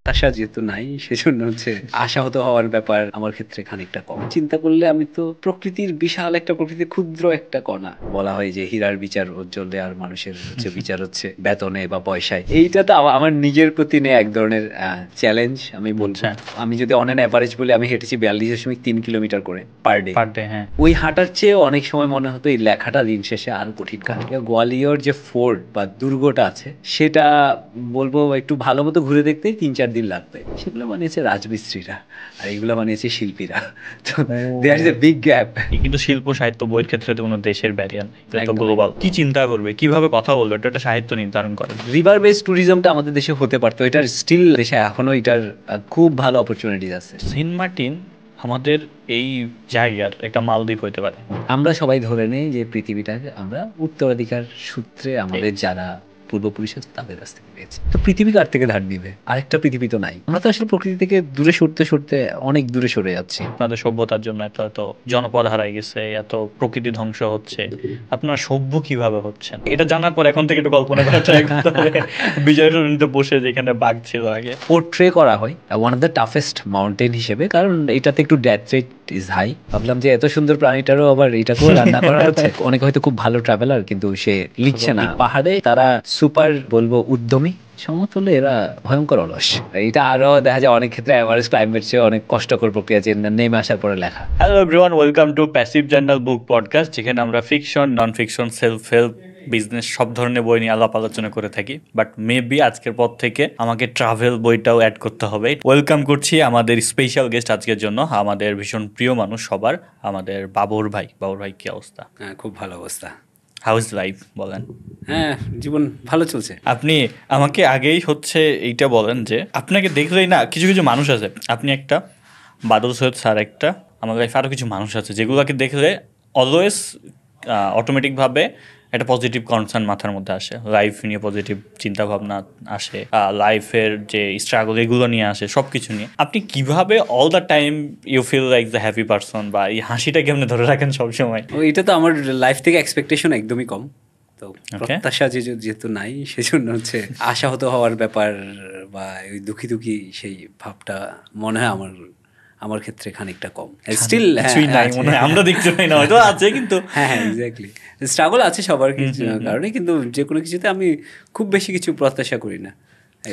প্রত্যাশা যেহেতু নাই সেজন্য হচ্ছে আশাহত হওয়ার ব্যাপার আমার ক্ষেত্রে খানিকটা কম। চিন্তা করলে আমি তো প্রকৃতির বিশাল একটা প্রকৃতির ক্ষুদ্র একটা কণা। বলা হয় যে হীরার বিচার উজ্জ্বলে আর মানুষের হচ্ছে বিচার হচ্ছে বেতনে বা পয়সায়। এইটা তো আমার নিজের প্রতি নেই এক ধরনের চ্যালেঞ্জ আমি বলছি। আমি যদি অন অ্যান অ্যাভারেজ বলি আমি হেঁটেছি 42.3 কিলোমিটার করে পার ডে। হ্যাঁ, ওই হাঁটার চেয়ে অনেক সময় মনে হতো এই লেখাটা দিন শেষে আরো কঠিন কাজ। গোয়ালিয়র যে ফোর্ট বা দুর্গটা আছে সেটা বলবো একটু ভালো মতো ঘুরে দেখতেই 3-4 দিন লাগবে। সেগুলো বানিয়েছে রাজমিস্ত্রিরা আর এগুলো বানিয়েছে শিল্পীরা। তো there is a big gap. কিন্তু শিল্প সাহিত্য বইয়ের ক্ষেত্রে তো কোনো দেশের ব্যারিয়ার নেই, এটা তো গ্লোবাল। কি চিন্তা করবে, কিভাবে কথা বলবে, এটা একটা সাহিত্য নির্ধারণ করে। রিভার বেস ট্যুরিজমটা আমাদের দেশে হতে পারতো, এটার স্টিল দেশে এখনো এটার খুব ভালো অপরচুনিটিস আছে। সেন্ট মার্টিন আমাদের এই জায়গার একটা মালদ্বীপ হইতে পারে। আমরা সবাই ধরে নেই যে পৃথিবীটাকে আমরা উত্তরাধিকার সূত্রে আমাদের যারা পূর্বপুরুষ আছে তাদের কাছ থেকে পেয়েছি। তো পৃথিবী কার থেকে ধার দিবে? আরেকটা পৃথিবী তো নাই। আমরা তো আসলে প্রকৃতি থেকে দূরে সরতে সরতে অনেক দূরে সরে যাচ্ছি। আপনাদের সভ্যতার জন্য এত জনপদ হারাই গেছে, এত প্রকৃতি ধ্বংস হচ্ছে, আপনারা সভ্য কিভাবে হচ্ছেন এটা জানার পর এখন থেকে একটু কল্পনা করা ট্রাই করতে হবে। বিজয় সরণিতে বসে যেখানে বাঘ ছিল আগে পোর্ট্রে করা হয় one of the toughest mountain হিসেবে, কারণ এটাতে একটু ডেথ রেট ইজ হাই। ভাবলাম যে এত সুন্দর প্রাণীটারও আবার এটাকেও রান্না করা হচ্ছে। অনেকে হয়তো খুব ভালো ট্রাভেলার কিন্তু সে লিখছে না। পাহাড়ে তারা সুপার বলবো উদ্যমী, সমতলে এরা ভয়ঙ্কর অলস। এটা আরো দেখা যায় অনেক ক্ষেত্রে এভারেস্ট ক্লাইম্বেট চেয়ে অনেক কষ্টকর প্রক্রিয়া, যে নেমে আসার পরে লেখা। Hello everyone, welcome to passive journal book podcast, যেখানে আমরা fiction, non fiction, self help, business সব ধরনের বই নিয়ে আলাপ আলোচনা করে থাকি। বাট মেবি আজকের পর থেকে আমাকে ট্রাভেল বইটাও অ্যাড করতে হবে। ওয়েলকাম করছি আমাদের স্পেশাল গেস্ট আজকের জন্য, আমাদের ভীষণ প্রিয় মানুষ সবার, আমাদের বাবর ভাই। বাবর ভাই, কি অবস্থা? হ্যাঁ, খুব ভালো অবস্থা। হাউ ইজ লাইফ বলেন। হ্যাঁ, জীবন ভালো চলছে। আপনি আমাকে আগেই হচ্ছে এইটা বলেন যে আপনাকে দেখলেই না কিছু কিছু মানুষ আছে, আপনি একটা, বাদল সৈয়দ স্যার একটা, আমার লাইফে আরও কিছু মানুষ আছে যেগুলোকে দেখলে অলওয়েজ অটোমেটিকভাবে একটা পজিটিভ কনসার্ন মাথার মধ্যে আসে, লাইফ নিয়ে পজিটিভ চিন্তা ভাবনা আসে, লাইফের যে স্ট্রাগল এগুলো নিয়ে আসে, সব কিছু নিয়ে। আপনি কিভাবে all the time you feel like the happy person, বা এই হাসিটা কেমনে ধরে রাখেন সবসময়? এটা তো আমার লাইফ থেকে এক্সপেকটেশন একদমই কম, তো প্রত্যাশা যেহেতু নাই সেজন্য হচ্ছে আশাহত হওয়ার ব্যাপার বা ওই দুঃখী দুঃখী সেই ভাবটা মনে হয় আমার ক্ষেত্রে খানিকটা কম। স্টিল আমরা দেখতে পাই না, হয়তো আছে, কিন্তু হ্যাঁ এক্স্যাক্টলি স্ট্রাগল আছে সবার কিছু কারণে, কিন্তু যে কোনো কিছুতে আমি খুব বেশি কিছু প্রত্যাশা করি না,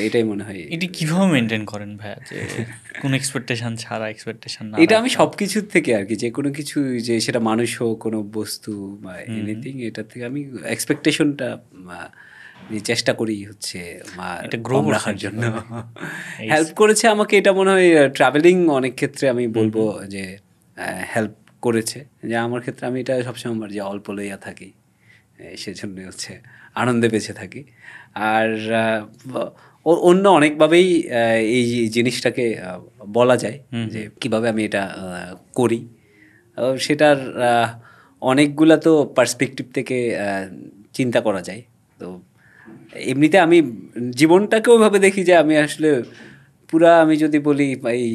এটাই মনে হয়। এটি কিভাবে মেনটেন করেন ভাইয়া, যে কোনো এক্সপেকটেশন ছাড়া, এক্সপেকটেশন না? এটা আমি সব কিছুর থেকে আর কি, যে কোনো কিছু, যে সেটা মানুষ হোক, কোনো বস্তু বা এনিথিং, এটার থেকে আমি এক্সপেকটেশনটা চেষ্টা করি হচ্ছে কম রাখার জন্য। হেল্প করেছে আমাকে, এটা মনে হয় ট্রাভেলিং অনেক ক্ষেত্রে আমি বলবো যে হেল্প করেছে। যে আমার ক্ষেত্রে আমি এটা সবসময় যে অল্প লইয়া থাকি, সেজন্য হচ্ছে আনন্দে বেঁচে থাকি। আর অন্য অনেকভাবেই এই জিনিসটাকে বলা যায় যে কিভাবে আমি এটা করি। সেটার অনেকগুলা তো পার্সপেক্টিভ থেকে চিন্তা করা যায়। তো এমনিতে আমি জীবনটাকে ওইভাবে দেখি যে আমি আসলে পুরা, আমি যদি বলি এই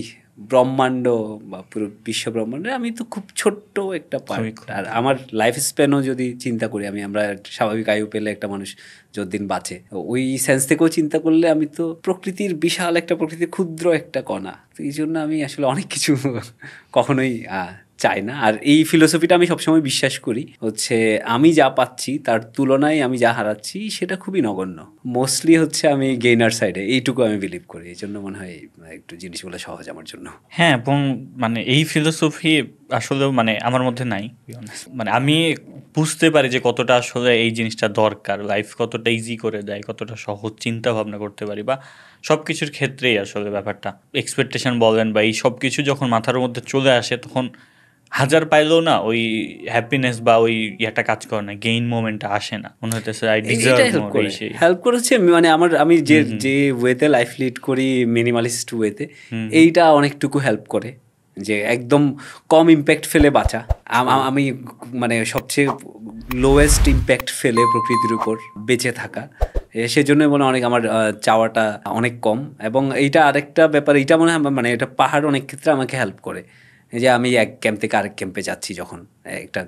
ব্রহ্মাণ্ড বা পুরো বিশ্ব ব্রহ্মাণ্ডে আমি তো খুব ছোট্ট একটা পার্ট। আর আমার লাইফ স্প্যানও যদি চিন্তা করি, আমরা স্বাভাবিক আয়ু পেলে একটা মানুষ যতদিন বাঁচে, ওই সেন্স থেকেও চিন্তা করলে আমি তো প্রকৃতির বিশাল একটা প্রকৃতির ক্ষুদ্র একটা কণা। তো এই জন্য আমি আসলে অনেক কিছু কখনোই চাই না। আর এই ফিলোসফিটা আমি সবসময় বিশ্বাস করি হচ্ছে, আমি যা পাচ্ছি তার তুলনায় আমি যা হারাচ্ছি সেটা খুবই নগণ্য। মোস্টলি হচ্ছে আমি গেইনার সাইডে, এইটুকু আমি বিলিভ করি। এই জন্য মনে হয় একটু জিনিসগুলো সহজ আমার জন্য। হ্যাঁ, এবং এই ফিলোসফি আসলে আমার মধ্যে নাই। আমি বুঝতে পারি যে কতটা আসলে এই জিনিসটা দরকার, লাইফ কতটা ইজি করে দেয়, কতটা সহজ চিন্তা ভাবনা করতে পারি, বা সব কিছুর ক্ষেত্রেই আসলে ব্যাপারটা এক্সপেকটেশন বলেন বা এই সব কিছু যখন মাথার মধ্যে চলে আসে, তখন হাজার পাইলেও না ওই হ্যাপিনেস বা ওই ইয়েটা কাজ করে না, গেইন মোমেন্টটা আসে না। মনে হইতেছে আই ডিজার্ভ মোর। হেল্প করেছে আমি যে ওয়েতে লাইফ লিড করি, মিনিমালিস্ট ওয়েতে, এইটা অনেকটুকু হেল্প করে যে একদম কম ইম্প্যাক্ট ফেলে বাঁচা। আমি সবচেয়ে লোয়েস্ট ইম্প্যাক্ট ফেলে প্রকৃতির উপর বেঁচে থাকা, সেজন্য অনেক আমার চাওয়াটা অনেক কম। এবং এইটা আরেকটা ব্যাপার, এইটা মনে হয় এটা পাহাড় অনেক ক্ষেত্রে আমাকে হেল্প করে এই যে আমি এক ক্যাম্প থেকে আরেক ক্যাম্পে যাচ্ছি, যখন একটা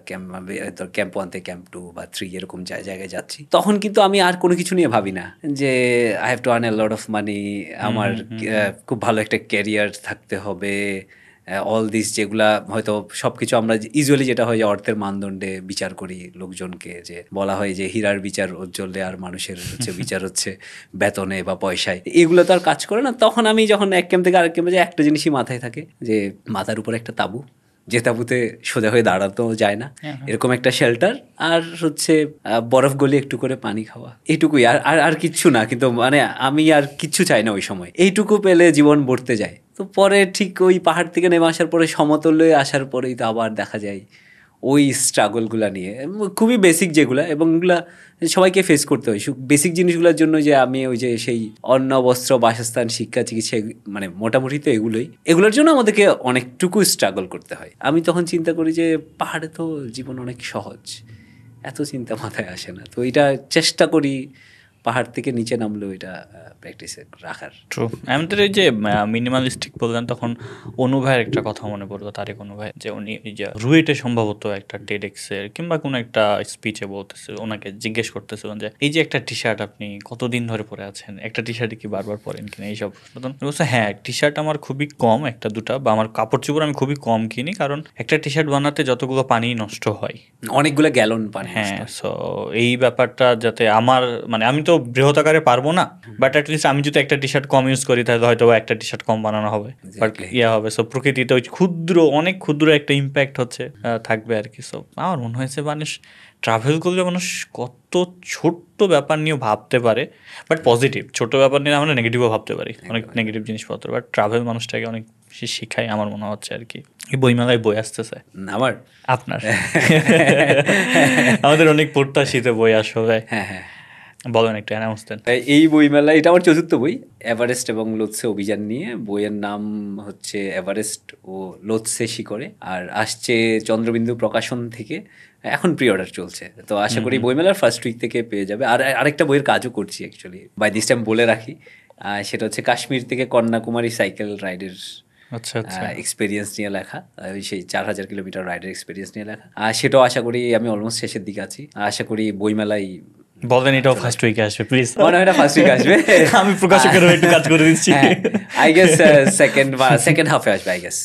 ক্যাম্প 1 থেকে ক্যাম্প 2 বা 3 এরকম জায়গায় যাচ্ছি, তখন কিন্তু আমি আর কোনো কিছু নিয়ে ভাবি না যে I have to earn A lot of money, আমার খুব ভালো একটা ক্যারিয়ার থাকতে হবে, অল দিস, যেগুলা হয়তো সবকিছু আমরা ইউজুয়ালি যেটা হয় যে অর্থের মানদণ্ডে বিচার করি লোকজনকে, যে বলা হয় যে হীরার বিচার ঔজ্জ্বল্যে আর মানুষের হচ্ছে বিচার হচ্ছে বেতনে বা পয়সায়, এগুলো তো আর কাজ করে না। তখন আমি যখন এক ক্যাম্প থেকে আরেক ক্যাম্পে যাই, একটা জিনিসই মাথায় থাকে যে মাথার উপর একটা তাঁবু, যে তাঁবুতে সোজা হয়ে দাঁড়াতেও যায় না, এরকম একটা শেল্টার, আর হচ্ছে বরফ গলি একটু করে পানি খাওয়া, এইটুকুই। আর আর আর কিচ্ছু না, কিন্তু মানে আমি আর কিচ্ছু চাই না ওই সময়, এইটুকু পেলে জীবন ভরতে যায়। তো পরে ঠিক ওই পাহাড় থেকে নেমে আসার পরে সমতলে আসার পরেই তো আবার দেখা যায় ওই স্ট্রাগলগুলো নিয়ে, খুবই বেসিক যেগুলা, এবং এগুলা সবাইকে ফেস করতে হয়। বেসিক জিনিসগুলোর জন্য যে আমি ওই যে সেই অন্ন, বস্ত্র, বাসস্থান, শিক্ষা, চিকিৎসা, মানে মোটামুটি তো এগুলোর জন্য আমাদেরকে অনেকটুকু স্ট্রাগল করতে হয়। আমি তখন চিন্তা করি যে পাহাড়ে তো জীবন অনেক সহজ, এত চিন্তা মাথায় আসে না। তো এটা চেষ্টা করি পাহাড় থেকে নিচে নামলেও এটা প্র্যাকটিসে রাখার। ট্রু। আমাদের এই যে মিনিমালিস্টিক বললেন, তখন অনু ভাইয়ের একটা কথা মনে পড়লো, তারেক অনু ভাই, যে উনি এই যে রুয়েটে সম্ভবত একটা টেডেক্সের কিংবা কোনো একটা স্পিচে বলতেছে, ওনাকে জিজ্ঞেস করতেছিলেন যে এই যে একটা টি শার্ট আপনি কতদিন ধরে পরে আছেন, একটা টি শার্টে কি বারবার পরেন কিনা, এইসব বলছে। হ্যাঁ, টি শার্ট আমার খুবই কম, একটা দুটা, বা আমার কাপড় চোপড় আমি খুবই কম কিনি, কারণ একটা টি শার্ট বানাতে যতগুলো পানি নষ্ট হয়, অনেকগুলো গ্যালন পানি। হ্যাঁ, সো এই ব্যাপারটা যাতে আমার, মানে আমি তো বৃহৎ আকারে পারবো না, বাট অ্যাটলিস্ট আমি যদি একটা টি শার্ট কম ইউজ করি তাহলে হয়তো একটা টি শার্ট কম বানানো হবে, বাট হবে। সো প্রকৃতিতে ওই অনেক ক্ষুদ্র একটা ইম্প্যাক্ট হচ্ছে থাকবে আর কি। সো আমার মনে হয়েছে মানুষ ট্রাভেল করলে মানুষ কত ছোট্ট ব্যাপার নিয়েও ভাবতে পারে, বাট পজিটিভ। ছোট ব্যাপার নিয়ে আমরা নেগেটিভও ভাবতে পারি, অনেক নেগেটিভ জিনিসপত্র, বাট ট্রাভেল মানুষটাকে অনেক বেশি শিখায় আমার মনে হচ্ছে আর কি। এই বইমেলায় বই আসতেছে আপনার আমাদের অনেক প্রত্যাশিত বই আসবে। হ্যাঁ হ্যাঁ, বলেন একটু অ্যানাউন্স দেন। এই বইমেলা, এটা আমার 4th বই, এভারেস্ট এবং লোৎসে অভিযান নিয়ে। বইয়ের নাম হচ্ছে এভারেস্ট ও লোৎসে শিখরে, আর আসছে চন্দ্রবিন্দু প্রকাশন থেকে। এখন প্রি অর্ডার চলছে, তো আশা করি বইমেলার ফার্স্ট উইক থেকে পেয়ে যাবে। আর আরেকটা বইয়ের কাজও করছি অ্যাকচুয়ালি, বাই দিস টাইম বলে রাখি, সেটা হচ্ছে কাশ্মীর থেকে কন্যাকুমারী সাইকেল রাইডের এক্সপিরিয়েন্স নিয়ে লেখা, সেই 4000 কিলোমিটার রাইডের এক্সপিরিয়েন্স নিয়ে লেখা। সেটাও আশা করি, আমি অলমোস্ট শেষের দিকে আছি, আশা করি বইমেলায় বলেন এটাও ফার্স্ট উইকে আসবে প্লিজ। মনে হয় না ফার্স্ট উইকে আসবে, আমি প্রকাশকের একটু কাজ করে দিচ্ছি। আই গেস সেকেন্ড হাফে আসবে, আই গেস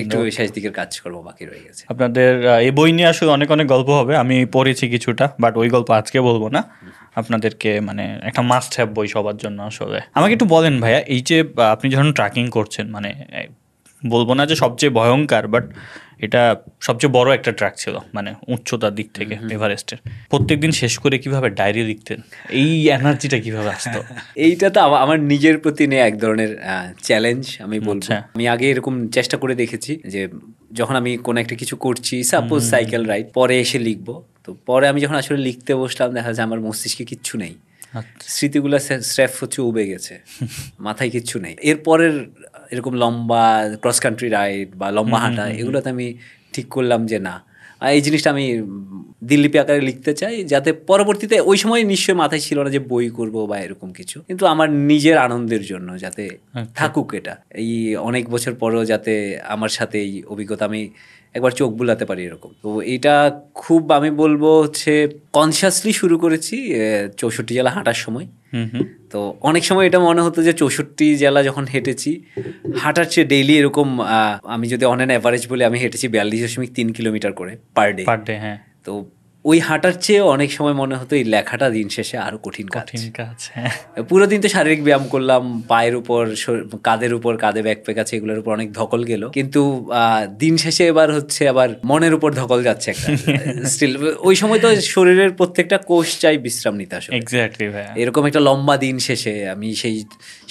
একটু শেষ দিকের কাজ করবো, বাকি রয়ে গেছে। আপনাদের এই বই নিয়ে আসলে অনেক অনেক গল্প হবে, আমি পড়েছি কিছুটা, বাট ওই গল্প আজকে বলবো না আপনাদেরকে, মানে একটা মাস্ট হ্যাভ বই সবার জন্য আসলে। আমাকে একটু বলেন ভাইয়া, এই যে আপনি যখন ট্রেকিং করছেন, মানে বলবো না যে সবচেয়ে ভয়ঙ্কর, বাট এটা সবচেয়ে বড় একটা ট্র্যাক ছিল, মানে উচ্চতার দিক থেকে এভারেস্টের। প্রত্যেকদিন শেষ করে কিভাবে ডায়েরি লিখতেন, এই এনার্জিটা কিভাবে আসতো? এইটা তো আমার নিজের প্রতি নিয়ে এক ধরনের চ্যালেঞ্জ আমি বলবো। আমি আগে এরকম চেষ্টা করে দেখেছি যে যখন আমি কোনো একটা কিছু করছি, সাপোজ সাইকেল রাইড, পরে এসে লিখবো, তো পরে আমি যখন আসলে লিখতে বসলাম, দেখা যায় আমার মস্তিষ্কে কিচ্ছু নেই, স্মৃতিগুলো স্রেফ হচ্ছে উবে গেছে, মাথায় কিচ্ছু নেই। এরপরের এরকম লম্বা ক্রস কান্ট্রি রাইড বা লম্বা হাঁটা, এগুলোতে আমি ঠিক করলাম যে না, এই জিনিসটা আমি দিল্লিপি আকারে লিখতে চাই, যাতে পরবর্তীতে, ওই সময় নিশ্চয়ই মাথায় ছিল না যে বই করব বা এরকম কিছু, কিন্তু আমার নিজের আনন্দের জন্য যাতে থাকুক এটা, এই অনেক বছর পরেও যাতে আমার সাথে এই অভিজ্ঞতা আমি একবার চোখ বুলাতে পারি এরকম। তো এইটা খুব, আমি বলবো হচ্ছে কনসিয়াসলি শুরু করেছি 64 জেলা হাঁটার সময়। তো অনেক সময় এটা মনে হতো যে 64 জেলা যখন হেঁটেছি, হাঁটার চেয়ে ডেইলি এরকম, আমি যদি অন অ্যান অ্যাভারেজ বলে, আমি হেঁটেছি 42.3 কিলোমিটার করে পার ডে। হ্যাঁ, তো ওই হাঁটার চেয়ে অনেক সময় মনে হতো এই লেখাটা দিন শেষে আরো কঠিন কাজ। পুরো দিন তো শারীরিক ব্যায়াম করলাম, পায়ের উপর, কাঁধের উপর, কাঁধে ব্যাকপ্যাক আছে, এগুলোর উপর অনেক ধকল গেল, কিন্তু দিন শেষে এবার হচ্ছে আবার মনের উপর ধকল যাচ্ছে একটা। স্টিল ওই সময় তো শরীরের প্রত্যেকটা কোষ চাই বিশ্রাম নিতে আসলে। এক্স্যাক্টলি ভাই, এরকম একটা লম্বা দিন শেষে আমি সেই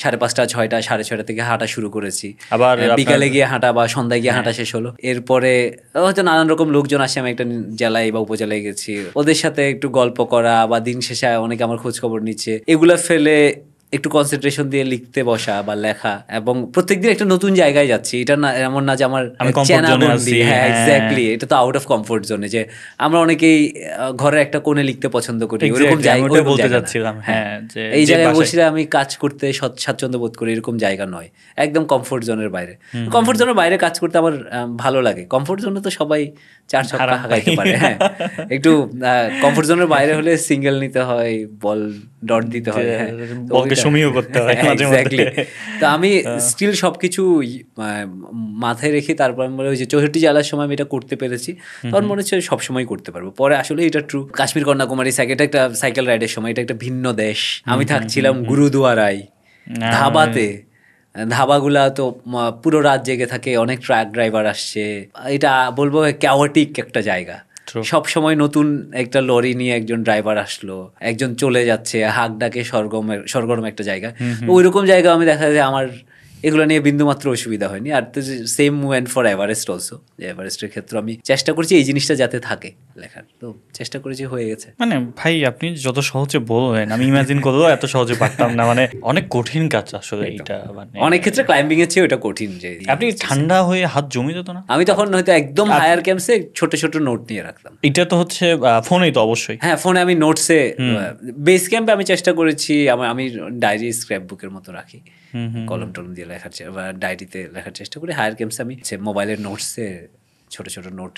5:30, 6টা, 6:30 থেকে হাঁটা শুরু করেছি, আবার বিকালে গিয়ে হাঁটা বা সন্ধ্যায় গিয়ে হাঁটা শেষ হলো। এরপরে হয়তো নানান রকম লোকজন আসে, আমি একটা জেলায় বা উপজেলায় গেছি, ওদের সাথে একটু গল্প করা, বা দিন শেষে অনেকে আমার খোঁজ খবর নিচ্ছে, এগুলা ফেলে একটু কনসেন্ট্রেশন দিয়ে লিখতে বসা বা লেখা, এবং প্রত্যেকদিন একটা নতুন জায়গায় যাচ্ছি। এটা না এমন না যে আমার আমি comfort zone এ আছি, হ্যাঁ হ্যাঁ। এক্স্যাক্টলি, এটা তো আউট অফ কমফোর্ট জোনে। যে আমরা অনেকেই ঘরে একটা কোণে লিখতে পছন্দ করি, ওইরকম Exactly, আমি জায়গা, ওটাই ওইরকম বলতে জায়গা না। যাচ্ছিলাম, হ্যাঁ, যে এই যে জায়গায় বাসায়- বসলে আমি কাজ করতে স্বাচ্ছন্দ্য বোধ করি, এরকম জায়গা নয়, একদম কমফোর্ট জোনের বাইরে। কমফোর্ট জোনের বাইরে কাজ করতে আমার ভালো লাগে। কমফোর্ট জোনে তো সবাই চার ছক্কা হারাম হাঁকাইতে ভাই। পারে, হ্যাঁ। একটু কমফোর্ট জোনের বাইরে হলে সিঙ্গেল নিতে হয়, বল ডট দিতে হয়, হ্যাঁ, তো বলকে ওইটা- সমীহ করতে হয় হ্যাঁ, মাঝে মধ্যে। exactly। তো আমি স্টিল সবকিছু মাথায় রেখে তারপর আমি বলে ওই যে 64 জেলার সময় আমি এটা করতে পেরেছি, তখন মনে হচ্ছে সবসময় করতে পারবো। পরে আসলে এটা ট্রু। কাশ্মীর কন্যাকুমারী এটা একটা সাইকেল রাইডের সময়, এটা একটা ভিন্ন দেশ। আমি থাকছিলাম গুরুদুয়ারায়, ধাবাতে। ধাবাগুলা তো পুরো রাত জেগে থাকে, অনেক ট্রাক ড্রাইভার আসছে। এটা বলবো ক্যাওটিক একটা জায়গা। True. সব সময় নতুন একটা লরি নিয়ে একজন ড্রাইভার আসলো, একজন চলে যাচ্ছে, হাঁক ডাকে সরগরম একটা জায়গা। ওইরকম জায়গা আমি দেখা যায় আমার এগুলো নিয়ে বিন্দুমাত্র অসুবিধা হয়নি। আর same when for Everest also, যে এভারেস্টের ক্ষেত্রে আমি চেষ্টা করছি এই জিনিসটা যাতে থাকে লেখার, তো চেষ্টা করেছি, হয়ে গেছে। মানে ভাই আপনি যত সহজে বললেন, আমি ইমাজিন করলেও এত সহজে পারতাম না। মানে অনেক কঠিন কাজ আসলে এটা। মানে অনেক ক্ষেত্রে ক্লাইম্বিং এর চেয়ে ওটা কঠিন। যে আপনি ঠান্ডা হয়ে হাত জমে যেত না? আমি তখন হয়তো একদম হায়ার ক্যাম্পসে ছোট ছোট নোট নিয়ে রাখতাম। এটা তো হচ্ছে ফোনেই তো অবশ্যই। হ্যাঁ, ফোনে আমি নোটসে, বেস ক্যাম্পে আমি চেষ্টা করেছি, আমি ডায়েরি স্ক্র্যাপ বুকের মতো রাখি, কলম টলম দিয়ে লেখার বা ডায়েরিতে লেখার চেষ্টা করি। হায়ার ক্যাম্পসে আমি মোবাইলের নোটসে ছোট ছোট নোট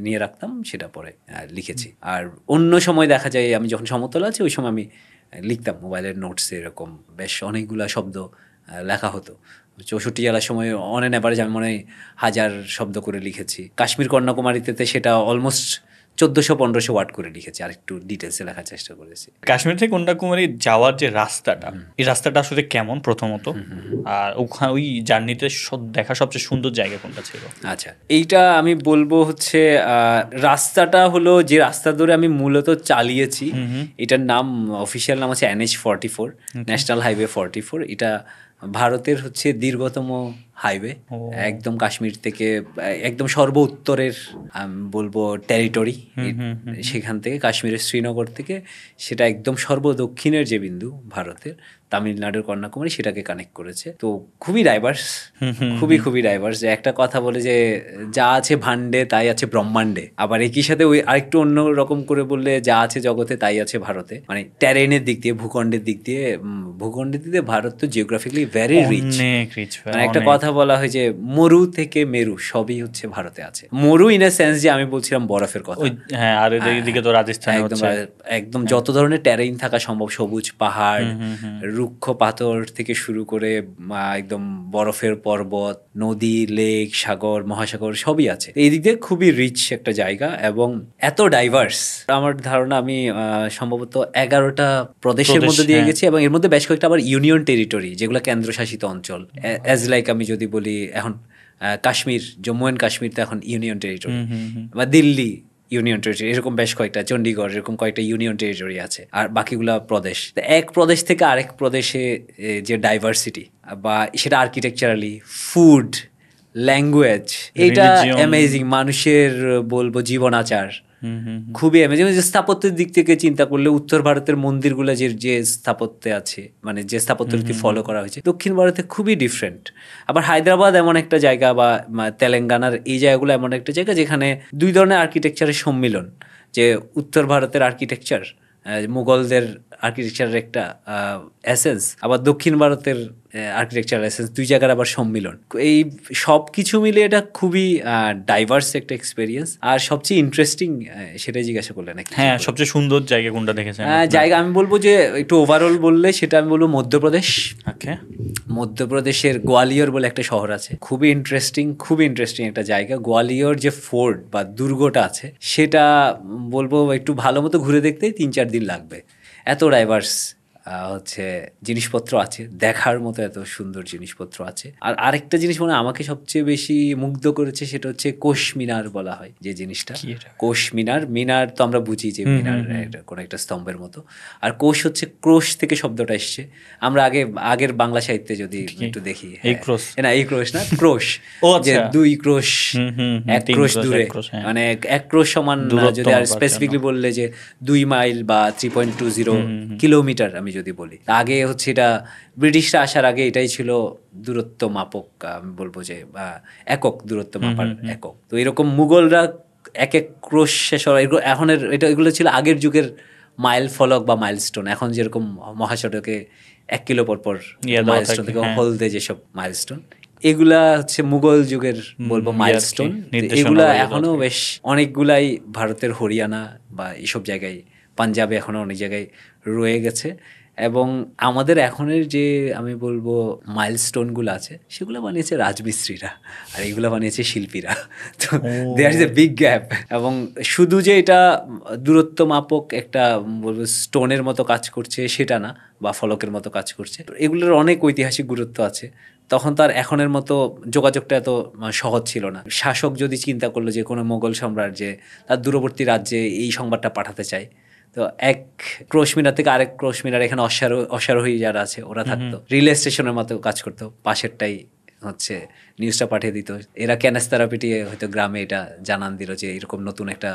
নিয়ে রাখতাম, সেটা পরে লিখেছি। আর অন্য সময় দেখা যায় আমি যখন সমতল আছে ওই সময় আমি লিখতাম মোবাইলের নোটসে, এরকম বেশ অনেকগুলা শব্দ লেখা হতো। 64 জেলার সময় অন অ্যান অ্যাভারেজ আমি মনে হয় 1000 শব্দ করে লিখেছি। কাশ্মীর কন্যাকুমারীতে সেটা অলমোস্ট 1400-1500 ওয়ার্ড করে লিখেছি, আর একটু ডিটেলসে লেখার চেষ্টা করেছি। কাশ্মীর থেকে কন্যাকুমারী যাওয়ার যে রাস্তাটা, এই রাস্তাটা আসলে কেমন প্রথমত, আর ওখানে ওই জার্নিতে দেখা সবচেয়ে সুন্দর জায়গা কোনটা ছিল? আচ্ছা, এইটা আমি বলবো হচ্ছে রাস্তাটা হলো যে রাস্তা ধরে আমি মূলত চালিয়েছি, এটার নাম, অফিসিয়াল নাম হচ্ছে NH44, ন্যাশনাল হাইওয়ে 44। এটা ভারতের হচ্ছে দীর্ঘতম হাইওয়ে, একদম কাশ্মীর থেকে একদম সর্ব উত্তরের বলবো টেরিটরি, সেখান থেকে কাশ্মীরের শ্রীনগর থেকে সেটা একদম সর্ব দক্ষিণের যে বিন্দু ভারতের, তামিলনাড়ুর কন্যাকুমারী, সেটাকে কানেক্ট করেছে। তো খুবই ডাইভার্স, খুবই ডাইভার্স। যে একটা কথা বলে যে যা আছে ভাণ্ডে তাই আছে ব্রহ্মাণ্ডে, আবার একই সাথে ওই আরেকটু অন্য রকম করে বললে যা আছে জগতে তাই আছে ভারতে। মানে টেরেনের দিক দিয়ে, ভূখণ্ডের দিক দিয়ে ভারত তো জিওগ্রাফিক্যালি ভেরি রিচ। মানে একটা কথা বলা হয় যে মরু থেকে মেরু সবই হচ্ছে ভারতে আছে। মরু ইন এ সেন্স যে আমি বলছিলাম বরফের কথা, হ্যাঁ, আর এদিকে তো রাজস্থান, একদম যত ধরনের টেরেইন থাকা সম্ভব, সবুজ পাহাড়, রুক্ষ পাথর থেকে শুরু করে একদম বরফের পর্বত, নদী, লেক, সাগর, মহাসাগর সবই আছে। এই দিক দিয়ে খুবই রিচ একটা জায়গা এবং এত ডাইভার্স। আমার ধারণা আমি সম্ভবত 11টা প্রদেশের মধ্যে দিয়ে গেছি, এবং এর মধ্যে বেশ কয়েকটা আবার ইউনিয়ন টেরিটরি, যেগুলো কেন্দ্রশাসিত অঞ্চল। অ্যাজ লাইক আমি যদি বলি এখন কাশ্মীর, জম্মু অ্যান্ড কাশ্মীর তো এখন ইউনিয়ন টেরিটরি, বা দিল্লি ইউনিয়ন টেরিটরি, এরকম বেশ কয়েকটা, চণ্ডীগড়, এরকম কয়েকটা ইউনিয়ন টেরিটরি আছে, আর বাকিগুলা প্রদেশ। এক প্রদেশ থেকে আরেক প্রদেশে যে ডাইভার্সিটি, বা সেটা আর্কিটেকচারালি, ফুড, ল্যাঙ্গুয়েজ, এইটা অ্যামেজিং। মানুষের বলবো জীবন আচার খুবই অ্যামেজিং। যে স্থাপত্যের দিক থেকে চিন্তা করলে উত্তর ভারতের মন্দিরগুলো যে স্থাপত্যে আছে, মানে যে স্থাপত্য রীতি ফলো করা হয়েছে, দক্ষিণ ভারতে খুবই ডিফারেন্ট। আবার হায়দ্রাবাদ এমন একটা জায়গা, বা তেলেঙ্গানার এই জায়গাগুলো এমন একটা জায়গা যেখানে দুই ধরনের আর্কিটেকচারের সম্মিলন, যে উত্তর ভারতের আর্কিটেকচার, মুঘলদের আর্কিটেকচারের একটা এসেন্স, আবার দক্ষিণ ভারতের আর্কিটেকচারাল এসেন্স, দুই জায়গার আবার সম্মিলন। এই সব কিছু মিলে এটা খুবই ডাইভার্স একটা এক্সপেরিয়েন্স। আর সবচেয়ে ইন্টারেস্টিং সেটাই জিজ্ঞাসা করলেন। হ্যাঁ, সবচেয়ে সুন্দর জায়গা কোনটা দেখেছেন? জায়গা আমি বলবো যে একটু ওভারঅল বললে সেটা আমি বলবো মধ্যপ্রদেশ। ওকে, মধ্যপ্রদেশের গোয়ালিয়র বলে একটা শহর আছে, খুবই ইন্টারেস্টিং একটা জায়গা। গোয়ালিয়র যে ফোর্ট বা দুর্গটা আছে, সেটা বলবো একটু ভালো মতো ঘুরে দেখতে 3-4 দিন লাগবে। এত ডাইভার্স হচ্ছে জিনিসপত্র আছে, দেখার মতো এত সুন্দর জিনিসপত্র আছে। আর আরেকটা জিনিস মনে আমাকে সবচেয়ে বেশি মুগ্ধ করেছে, সেটা হচ্ছে কোষ মিনার বলা হয় যে জিনিসটা। কোষ মিনার তো আমরা বুঝি যে মিনার কোনো একটা স্তম্ভের মতো, আর কোষ হচ্ছে ক্রোশ থেকে শব্দটা এসছে। আমরা আগের বাংলা সাহিত্যে যদি একটু দেখি, এই ক্রোশ না, ক্রোশ, যে 2 ক্রোশ 1 ক্রোশ দূরে, মানে 1 ক্রোশ সমান, যদি আর স্পেসিফিকলি বললে যে 2 মাইল বা 3.20 কিলোমিটার আমি যদি বলি, আগে হচ্ছে এটা ব্রিটিশরা আসার আগে এটাই ছিল দূরত্ব মাপক, আমি বলবো যে একক দূরত্ব মাপার একক। তো এরকম মুঘলরা এক এক ক্রোশ শেষ হওয়া, এখন এগুলো ছিল আগের যুগের মাইল ফলক বা মাইলস্টোন। এখন যেরকম মহাসড়কে 1 কিলো পর মাইলস্টোন থেকে হলদে যেসব মাইলস্টোন, এগুলা হচ্ছে মুঘল যুগের বলবো মাইলস্টোন। এগুলা এখনো বেশ অনেকগুলাই ভারতের হরিয়ানা বা এইসব জায়গায়, পাঞ্জাবে এখনো অনেক জায়গায় রয়ে গেছে। এবং আমাদের এখনের যে আমি বলবো মাইলস্টোনগুলো আছে সেগুলো বানিয়েছে রাজমিস্ত্রিরা, আর এগুলো বানিয়েছে শিল্পীরা। তো there is a big gap. এবং শুধু যে এটা দূরত্ব মাপক একটা বলবো স্টোনের মতো কাজ করছে সেটা না, বা ফলকের মতো কাজ করছে, এগুলোর অনেক ঐতিহাসিক গুরুত্ব আছে। তখন তার এখনের মতো যোগাযোগটা এত সহজ ছিল না। শাসক যদি চিন্তা করলো যে কোনো মোগল সম্রাট যে তার দূরবর্তী রাজ্যে এই সংবাদটা পাঠাতে চায়, তো এক ক্রোশ মিনার থেকে আরেক ক্রোশ মিনার, এখানে অশ্বারোহী যারা আছে ওরা থাকতো, রিলে স্টেশনের মতো কাজ করতো, পাশেরটাই হচ্ছে নিউজটা পাঠিয়ে দিত। এরা ক্যানেস্তারা পিটিয়ে হয়তো গ্রামে এটা জানান দিল যে এরকম নতুন একটা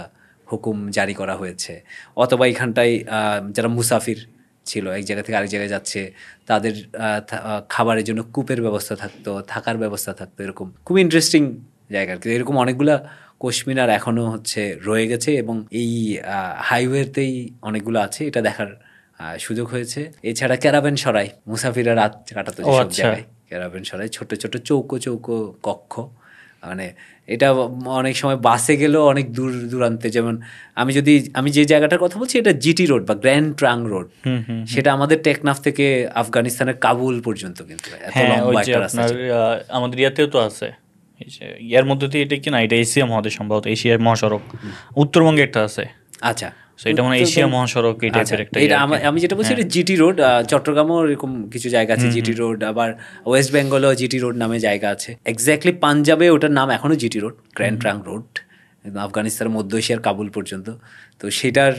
হুকুম জারি করা হয়েছে। অথবা এখানটায় যারা মুসাফির ছিল, এক জায়গা থেকে আরেক জায়গায় যাচ্ছে, তাদের খাবারের জন্য কূপের ব্যবস্থা থাকতো, থাকার ব্যবস্থা থাকতো। এরকম খুব ইন্টারেস্টিং জায়গা আর কি। এরকম অনেকগুলা কোশমিনার এখনও হচ্ছে রয়ে গেছে এবং এই হাইওয়েতেই অনেকগুলো আছে, এটা দেখার সুযোগ হয়েছে। এছাড়া ক্যারাভেন সরাই, মুসাফিররা রাত কাটাতো যেসব জায়গায়, ক্যারাভেন সরাই ছোট ছোট চৌকো চৌকো কক্ষ, মানে এটা অনেক সময় বাসে গেলেও অনেক দূর দূরান্তে। যেমন আমি যে জায়গাটার কথা বলছি এটা জিটি রোড বা গ্র্যান্ড ট্রাং রোড, সেটা আমাদের টেকনাফ থেকে আফগানিস্তানের কাবুল পর্যন্ত, কিন্তু এত লম্বা একটা রাস্তা। আমাদের ইয়াতেও তো আছে, ইয়ার মধ্যে দিয়ে এটা কি না, এটা এশিয়া মহাদেশ সম্ভবত, এশিয়ার মহাসড়ক উত্তরবঙ্গে একটা আছে। আচ্ছা, এটা মানে এশিয়া মহাসড়ক এই টাইপের একটা। এটা আমি যেটা বলছি এটা জিটি রোড। চট্টগ্রামেও এরকম কিছু জায়গা আছে জিটি রোড, আবার ওয়েস্ট বেঙ্গলেও জিটি রোড নামে জায়গা আছে। এক্স্যাক্টলি পাঞ্জাবে ওটার নাম এখনো GT road, grand trunk road, আফগানিস্তানের মধ্য এশিয়ার কাবুল পর্যন্ত। তো সেটার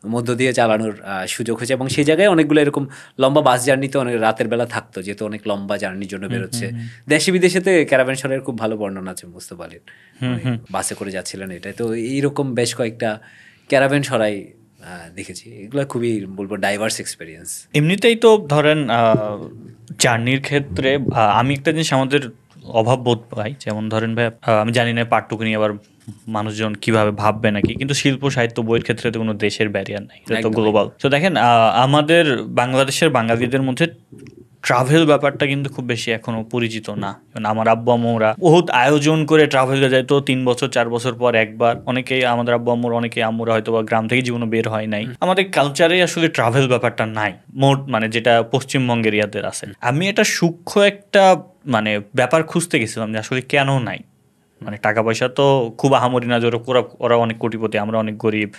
মধ্য দিয়ে চালানোর সুযোগ হয়েছে এবং সেই জায়গায় অনেকগুলো এরকম লম্বা বাস জার্নিতে অনেক রাতের বেলা থাকতো, যেহেতু অনেক লম্বা জার্নির জন্য বেরোচ্ছে। দেশে বিদেশেতে ক্যারাভেন সরাইয়ের খুব ভালো বর্ণনা আছে মুস্তফা আলীর, বাসে করে যাচ্ছিলেন এটাই। তো এইরকম বেশ কয়েকটা ক্যারাভেন সরাই দেখেছি, এগুলো খুবই বলবো ডাইভার্স এক্সপিরিয়েন্স। এমনিতেই তো ধরেন জার্নির ক্ষেত্রে আমি একটা জিনিস আমাদের অভাব বোধ পাই, যেমন ধরেন ভাই আমি জানি না পাঠটুকু নিয়ে আবার মানুষজন কিভাবে ভাববে নাকি, কিন্তু শিল্প সাহিত্য বইয়ের ক্ষেত্রে তো কোনো দেশের ব্যারিয়ার নাই, এটা তো গ্লোবাল। তো দেখেন আমাদের বাংলাদেশের বাঙালিদের মধ্যে ট্রাভেল ব্যাপারটা কিন্তু খুব বেশি এখনো পরিচিত না। আমার আব্বু আম্মুরা বহুত আয়োজন করে ট্রাভেলে যায়, তো 3 বছর 4 বছর পর একবার। অনেকেই আমাদের আব্বু আম্মুর, অনেকে আম্মুরা হয়তো বা গ্রাম থেকে জীবনে বের হয় নাই। আমাদের কালচারে আসলে ট্রাভেল ব্যাপারটা নাই মোট, মানে যেটা পশ্চিমবঙ্গের ইয়াদের আছে। আমি এটা সূক্ষ্ম একটা মানে ব্যাপার খুঁজতে গেছিলাম যে আসলে কেন নাই। মানে টাকা পয়সা তো খুব আহামরি না, ওরা অনেক কোটিপতি, আমরা অনেক গরিব,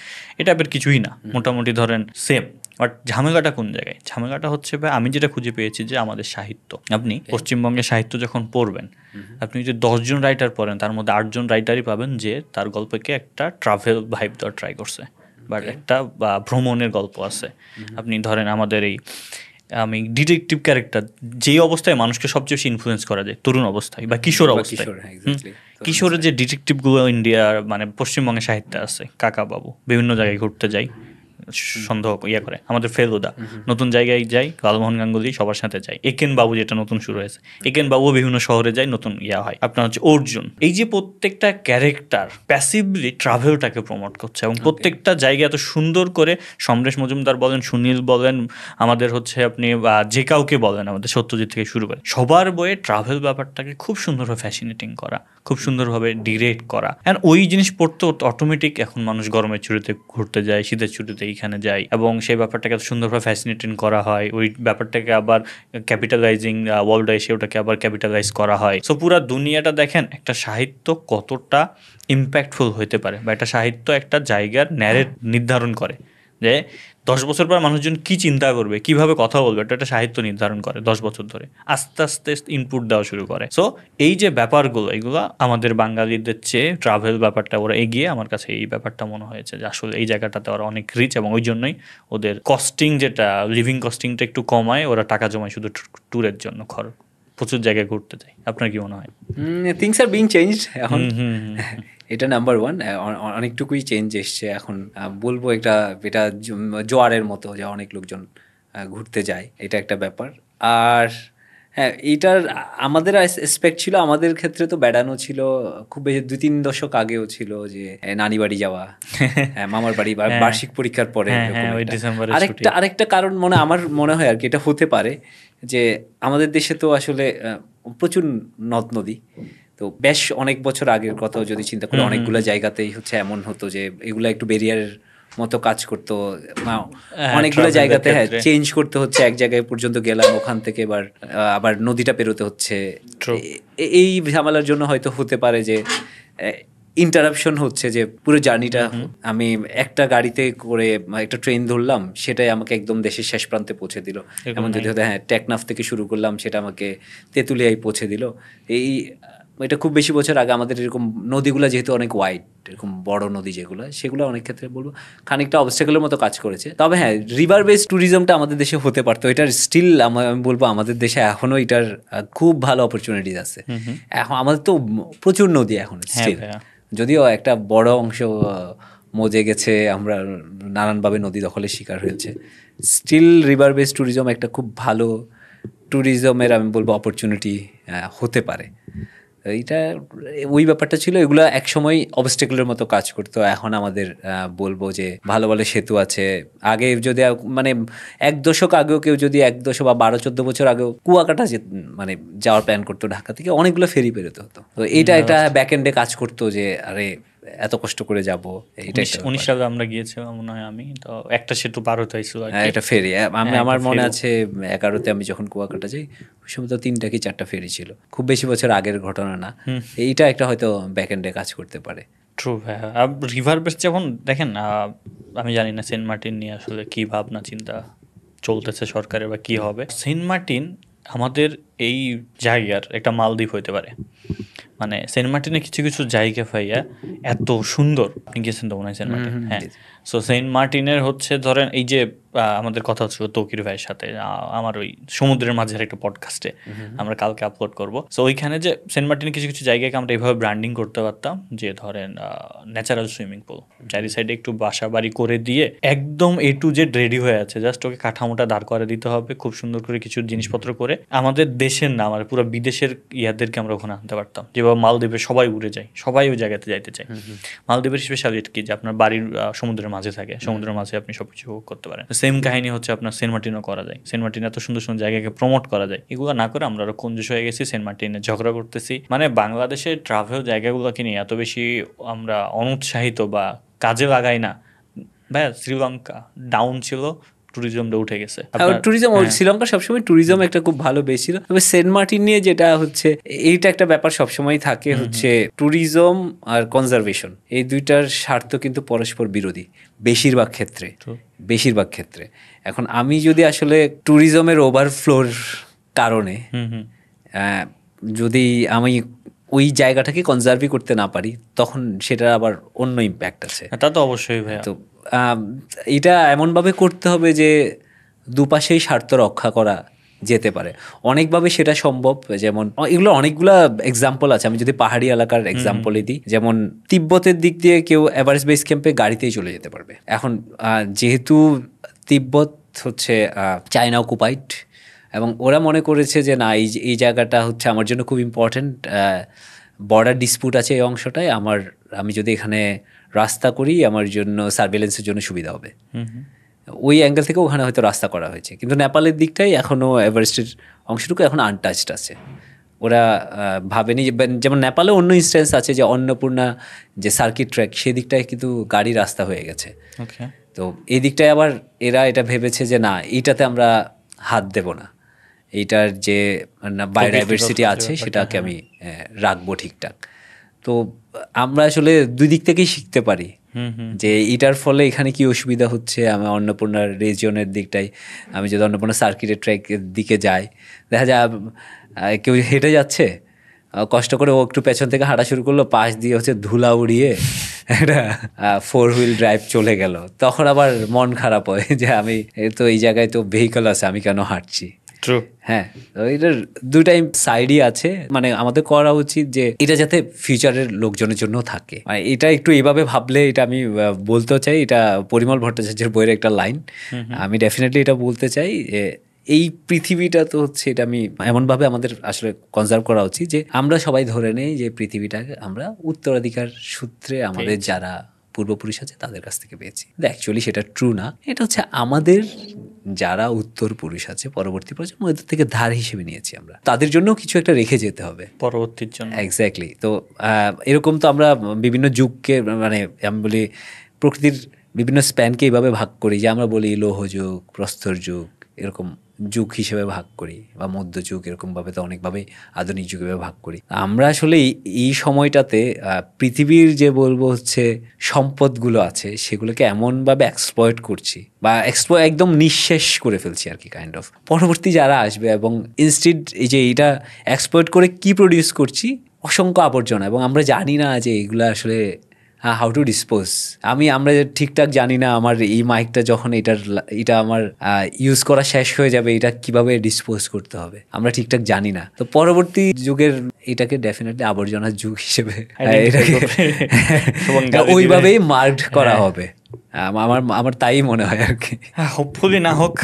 এটা টাইপের কিছুই না, মোটামুটি ধরেন সেম। বাট ঝামেলাটা কোন জায়গায়? ঝামেলাটা হচ্ছে আমি যেটা খুঁজে পেয়েছি যে আমাদের সাহিত্য। আপনি পশ্চিমবঙ্গের সাহিত্য যখন পড়বেন, আপনি যদি 10 জন রাইটার পড়েন, তার মধ্যে 8 জন রাইটারই পাবেন যে তার গল্পকে একটা ট্রাভেল ভাইব দেওয়ার ট্রাই করছে, বাট একটা ভ্রমণের গল্প আছে। আপনি ধরেন আমাদের এই আমি ডিটেকটিভ ক্যারেক্টার যেই অবস্থায় মানুষকে সবচেয়ে বেশি ইনফ্লুয়েন্স করা যায়, তরুণ অবস্থায় বা কিশোর অবস্থায়, কিশোরের যে ডিটেকটিভগুলো ইন্ডিয়ার মানে পশ্চিমবঙ্গের সাহিত্যে আছে, কাকা বাবু বিভিন্ন জায়গায় ঘুরতে যায়, সন্দেহ করে, আমাদের ফেলুদা নতুন জায়গায় যায়, লালমোহন গাঙ্গুলি সবার সাথে যায়, একেন বাবু যেটা নতুন শুরু হয়েছে, একেন বাবু বিভিন্ন শহরে যায়, নতুন হয়। আপনার হচ্ছে অর্জুন। এই যে প্রত্যেকটা ক্যারেক্টার প্যাসিভলি ট্রাভেলটাকে প্রমোট করছে এবং প্রত্যেকটা জায়গায় এত সুন্দর করে, সমরেশ মজুমদার বলেন, সুনীল বলেন, আমাদের হচ্ছে আপনি যে কাউকে বলেন, আমাদের সত্যজিৎ থেকে শুরু করে সবার বইয়ে ট্রাভেল ব্যাপারটাকে খুব সুন্দরভাবে ফ্যাসিনেটিং করা, খুব সুন্দরভাবে ডিরেক্ট করা। অ্যান্ড ওই জিনিস পড়তে অটোমেটিক এখন মানুষ গরমের ছুটিতে ঘুরতে যায়, শীতের ছুটিতে এইখানে যায়, এবং সেই ব্যাপারটাকে এত সুন্দরভাবে ফ্যাসিনেটিং করা হয়। ওই ব্যাপারটাকে আবার ক্যাপিটালাইজিং ওয়ার্ল্ডে এসে ওটাকে আবার ক্যাপিটালাইজ করা হয়। সো পুরো দুনিয়াটা দেখেন একটা সাহিত্য কতটা ইম্প্যাক্টফুল হতে পারে, বা একটা সাহিত্য একটা জায়গার ন্যারেট নির্ধারণ করে যে 10 বছর পর মানুষজন কি চিন্তা করবে, কিভাবে কথা বলবে, এটা একটা সাহিত্য নির্ধারণ করে 10 বছর ধরে, আস্তে আস্তে ইনপুট দেওয়া শুরু করে। সো এই যে ব্যাপারগুলো, এগুলো আমাদের বাঙালিদের চেয়ে ট্রাভেল ব্যাপারটা ওরা এগিয়ে। আমার কাছে এই ব্যাপারটা মনে হয়েছে যে আসলে এই জায়গাটাতে ওরা অনেক রিচ, এবং ওই জন্যই ওদের কস্টিং, যেটা লিভিং কস্টিংটা একটু কমায়, ওরা টাকা জমায় শুধু ট্যুরের জন্য, প্রচুর জায়গায় ঘুরতে যায়। আপনার কি মনে হয়? থিংস আর বিং চেঞ্জড এখন, এটা নাম্বার 1। অনেকটুকুই চেঞ্জ এসছে এখন, বলবো এটা জোয়ারের মতো, যে অনেক লোকজন ঘুরতে যায়, এটা একটা ব্যাপার। আর হ্যাঁ, এইটার আমাদের এক্সপেক্ট ছিল, আমাদের ক্ষেত্রে তো বেড়ানো ছিল খুব বেশি 2-3 দশক আগেও ছিল যে নানি বাড়ি যাওয়া, মামার বাড়ি, বার্ষিক পরীক্ষার পরে এরকম একটা। আরেকটা কারণ আমার মনে হয় আর কি, এটা হতে পারে যে আমাদের দেশে তো আসলে প্রচুর নদ নদী, তো বেশ অনেক বছর আগের কথাও যদি চিন্তা করি, অনেকগুলো জায়গাতেই হচ্ছে এমন হতো যে এগুলো একটু ব্যারিয়ারের মতো কাজ করতো, অনেকগুলো জায়গাতে হ্যাঁ চেঞ্জ করতে হচ্ছে, এক জায়গায় পর্যন্ত গেলাম, ওখান থেকে আবার নদীটা পেরোতে হচ্ছে। এই ঝামেলার জন্য হয়তো হতে পারে যে ইন্টারাপশন হচ্ছে, যে পুরো জার্নিটা আমি একটা গাড়িতে করে একটা ট্রেন ধরলাম, সেটাই আমাকে একদম দেশের শেষ প্রান্তে পৌঁছে দিল। এমন যদি হতো হ্যাঁ টেকনাফ থেকে শুরু করলাম, সেটা আমাকে তেঁতুলিয়ায় পৌঁছে দিল। এটা খুব বেশি বছর আগে আমাদের এরকম নদীগুলো যেহেতু অনেক ওয়াইড, এরকম বড় নদী যেগুলো, সেগুলো অনেক ক্ষেত্রে বলবো খানিকটা অবস্টাকেলের মতো কাজ করেছে। তবে হ্যাঁ, রিভার বেসড ট্যুরিজমটা আমাদের দেশে হতে পারতো, এটার স্টিল আমি বলবো আমাদের দেশে এখনো এটার খুব ভালো অপরচুনিটিস আছে। এখন আমাদের তো প্রচুর নদী এখন স্টিল, যদিও একটা বড় অংশ মজে গেছে, আমরা নানানভাবে নদী দখলের শিকার হয়েছে, স্টিল রিভার বেসড ট্যুরিজম একটা খুব ভালো ট্যুরিজমের আমি বলবো অপরচুনিটি হতে পারে। এইটা ওই ব্যাপারটা ছিল, এগুলো একসময় অবস্টেকলের মতো কাজ করতো। এখন আমাদের বলবো যে ভালো ভালো সেতু আছে। আগে যদি মানে 1 দশক আগেও কেউ যদি 1 দশক বা 12-14 বছর আগেও কুয়াকাটা যাওয়ার প্ল্যান করতো ঢাকা থেকে, অনেকগুলো ফেরি বেরোতে হতো। তো এইটা একটা ব্যাকএন্ডে কাজ করতো যে আরে এত কষ্ট করে যাবো। 19 সালে আমরা গিয়েছিলাম মনে হয়, আমি তো একটা সেতু পার হতে হইছিল, একটা ফেরি। আমার মনে আছে 11তে আমি যখন কুয়াকাটা যাই, ওই সময় তো 3টা কি 4টা ফেরি ছিল, খুব বেশি বছর আগের ঘটনা না। এইটা একটা হয়তো ব্যাকএন্ডে কাজ করতে পারে। ট্রু ভাই। রিভার বেস যেমন দেখেন, আমি জানি না সেন্ট মার্টিন নিয়ে আসলে কি ভাবনা চিন্তা চলতেছে সরকারের বা কি হবে। সেন্ট মার্টিন আমাদের এই জায়গার একটা মালদ্বীপ হইতে পারে। মানে সেন্ট মার্টিনে কিছু কিছু জায়গা পাইয়া এত সুন্দর, আপনি গেছেন তো মনে হয় সেন্ট মার্টিন? হ্যাঁ। সো সেন্ট মার্টিনের হচ্ছে ধরেন এই যে আমাদের কথা হচ্ছিল তৌকির ভাইয়ের সাথে আমার ওই সমুদ্রের মাঝের একটা পডকাস্টে, আমরা কালকে আপলোড করব। সো ওইখানে যে সেন্ট মার্টিনের কিছু কিছু জায়গাকে আমরা এইভাবে ব্র্যান্ডিং করতে পারতাম যে ধরেন ন্যাচারাল সুইমিং পুল, চারি সাইডে একটু বাসা বাড়ি করে দিয়ে একদম A to Z রেডি হয়ে আছে, জাস্ট ওকে কাঠামোটা দাঁড় করে দিতে হবে, খুব সুন্দর করে কিছু জিনিসপত্র করে আমাদের দেশের না মানে পুরো বিদেশের ইয়াদেরকে আমরা ওখানে আনতে পারতাম। যেভাবে মালদ্বীপে সবাই উড়ে যায়, সবাই ওই জায়গাতে যাইতে চায়। মালদ্বীপের স্পেশালিটি কি যে আপনার বাড়ির সমুদ্রের মাঝে থাকে, সমুদ্রের মাঝে আপনি সবকিছু উপভোগ করতে পারেন। সেম কাহিনী হচ্ছে আপনার সেন্ট মার্টিনও করা যায়। সেন্ট মার্টিন এত সুন্দর সুন্দর জায়গাকে প্রমোট করা যায়, এগুলো না করে আমরা আরো কঞ্জুস হয়ে গেছি, সেন্ট মার্টিনে ঝগড়া করতেছি। মানে বাংলাদেশের ট্রাভেল জায়গাগুলোকে নিয়ে এত বেশি আমরা অনুৎসাহিত বা কাজে লাগাই না। ভাই শ্রীলঙ্কা ডাউন ছিল, ট্যুরিজমটা উঠে গেছে। ট্যুরিজম শ্রীলঙ্কা সবসময় ট্যুরিজম একটা খুব ভালো বেস ছিল। তবে সেন্ট মার্টিন নিয়ে যেটা হচ্ছে, এইটা একটা ব্যাপার সবসময় থাকে, হচ্ছে ট্যুরিজম আর কনজারভেশন, এই দুইটার স্বার্থ কিন্তু পরস্পর বিরোধী বেশিরভাগ ক্ষেত্রে। এখন আমি যদি আসলে ট্যুরিজমের ওভারফ্লোর কারণে যদি আমি ওই জায়গাটাকে কনজার্ভই করতে না পারি, তখন সেটার আবার অন্য ইম্প্যাক্ট আছে। তা তো অবশ্যই ভাই। তো এটা এমনভাবে করতে হবে যে দুপাশেই স্বার্থ রক্ষা করা যেতে পারে, অনেকভাবে সেটা সম্ভব। যেমন এগুলো অনেকগুলা এক্সাম্পল আছে, আমি যদি পাহাড়ি এলাকার এক্সাম্পলই দিই, যেমন তিব্বতের দিক দিয়ে কেউ এভারেস্ট বেস ক্যাম্পে গাড়িতেই চলে যেতে পারবে। এখন যেহেতু তিব্বত হচ্ছে চায়না অকুপাইড, এবং ওরা মনে করেছে যে না, এই জায়গাটা হচ্ছে আমার জন্য খুব ইম্পর্টেন্ট, বর্ডার ডিসপিউট আছে এই অংশটায়, আমি যদি এখানে রাস্তা করি আমার জন্য সার্ভেলেন্সের জন্য সুবিধা হবে। ওই অ্যাঙ্গেল থেকে ওখানে হয়তো রাস্তা করা হয়েছে, কিন্তু নেপালের দিকটাই এখনও এভারেস্টের অংশটুকু এখন আনটাচড আছে। ওরা ভাবেনি, যেমন নেপালে অন্য ইনস্ট্যান্স আছে যে অন্নপূর্ণা যে সার্কিট ট্র্যাক, সেদিকটায় কিন্তু গাড়ি রাস্তা হয়ে গেছে। তো এই দিকটায় আবার এরা এটা ভেবেছে যে না, এইটাতে আমরা হাত দেব না, এইটার যে বায়োডাইভার্সিটি আছে সেটাকে আমি রাখবো ঠিকঠাক। তো আমরা আসলে দুই দিক থেকেই শিখতে পারি যে এটার ফলে এখানে কি অসুবিধা হচ্ছে। আমি অন্নপূর্ণার রিজিয়নের দিকটাই, আমি যদি অন্নপূর্ণা সার্কিটের ট্র্যাকের দিকে যাই, দেখা যায় কেউ হেঁটে যাচ্ছে, কষ্ট করে ও একটু পেছন থেকে হাঁটা শুরু করলো, পাশ দিয়ে হচ্ছে ধুলা উড়িয়ে একটা 4 হুইল ড্রাইভ চলে গেল, তখন আবার মন খারাপ হয় যে আমি তো এই জায়গায় তো ভেহিকল আছে, আমি কেন হাঁটছি। True. হ্যাঁ, তো এটার দুইটাই সাইডই আছে। মানে আমাদের করা উচিত যে এটা যাতে ফিউচারের লোকজনের জন্য থাকে। মানে এটা একটু এইভাবে ভাবলে, এটা আমি বলতেও চাই, এটা পরিমল ভট্টাচার্যের বইয়ের একটা লাইন, আমি ডেফিনেটলি এটা বলতে চাই যে এই পৃথিবীটা তো হচ্ছে, এটা আমি এমনভাবে আমাদের আসলে কনজার্ভ করা উচিত যে আমরা সবাই ধরে নেই যে পৃথিবীটাকে আমরা উত্তরাধিকার সূত্রে আমাদের যারা পূর্বপুরুষ আছে তাদের কাছ থেকে পেয়েছি। অ্যাকচুয়ালি সেটা ট্রু না। এটা হচ্ছে আমাদের যারা উত্তর পুরুষ আছে, পরবর্তী প্রজন্ম, এদের থেকে ধার হিসেবে নিয়েছি আমরা। তাদের জন্য কিছু একটা রেখে যেতে হবে পরবর্তীর জন্য। এক্স্যাক্টলি। তো এরকম তো আমরা বিভিন্ন যুগকে, মানে আমি বলি প্রকৃতির বিভিন্ন স্প্যানকে এইভাবে ভাগ করি যে আমরা বলি লৌহ যুগ, প্রস্তর যুগ, এরকম যুগ হিসেবে ভাগ করি, বা মধ্যযুগ, এরকমভাবে তো অনেকভাবে আধুনিক যুগে ভাগ করি। আমরা আসলে এই সময়টাতে পৃথিবীর যে বলবো হচ্ছে সম্পদগুলো আছে সেগুলোকে এমনভাবে এক্সপ্লয়েট করছি, বা একদম নিঃশেষ করে ফেলছি আর কি, কাইন্ড অফ। পরবর্তী যারা আসবে, এবং ইনস্টিড এই যে এটা এক্সপ্লয়েট করে কি প্রডিউস করছি, অসংখ্য আবর্জনা, এবং আমরা জানি না যে এগুলো আসলে হাউ টু ডিসপোজ। আমরা ঠিকঠাক জানি না আমার এই মাইকটা যখন এটা আমার ইউজ করা শেষ হয়ে যাবে, এটা কিভাবে ডিসপোজ করতে হবে আমরা ঠিকঠাক জানি না। তো পরবর্তী যুগের এটাকে ডেফিনেটলি আবর্জনার যুগ হিসেবে ওইভাবেই মার্কড করা হবে। আমার তাই মনে হয় আর কি। হোপফুলি না হোক,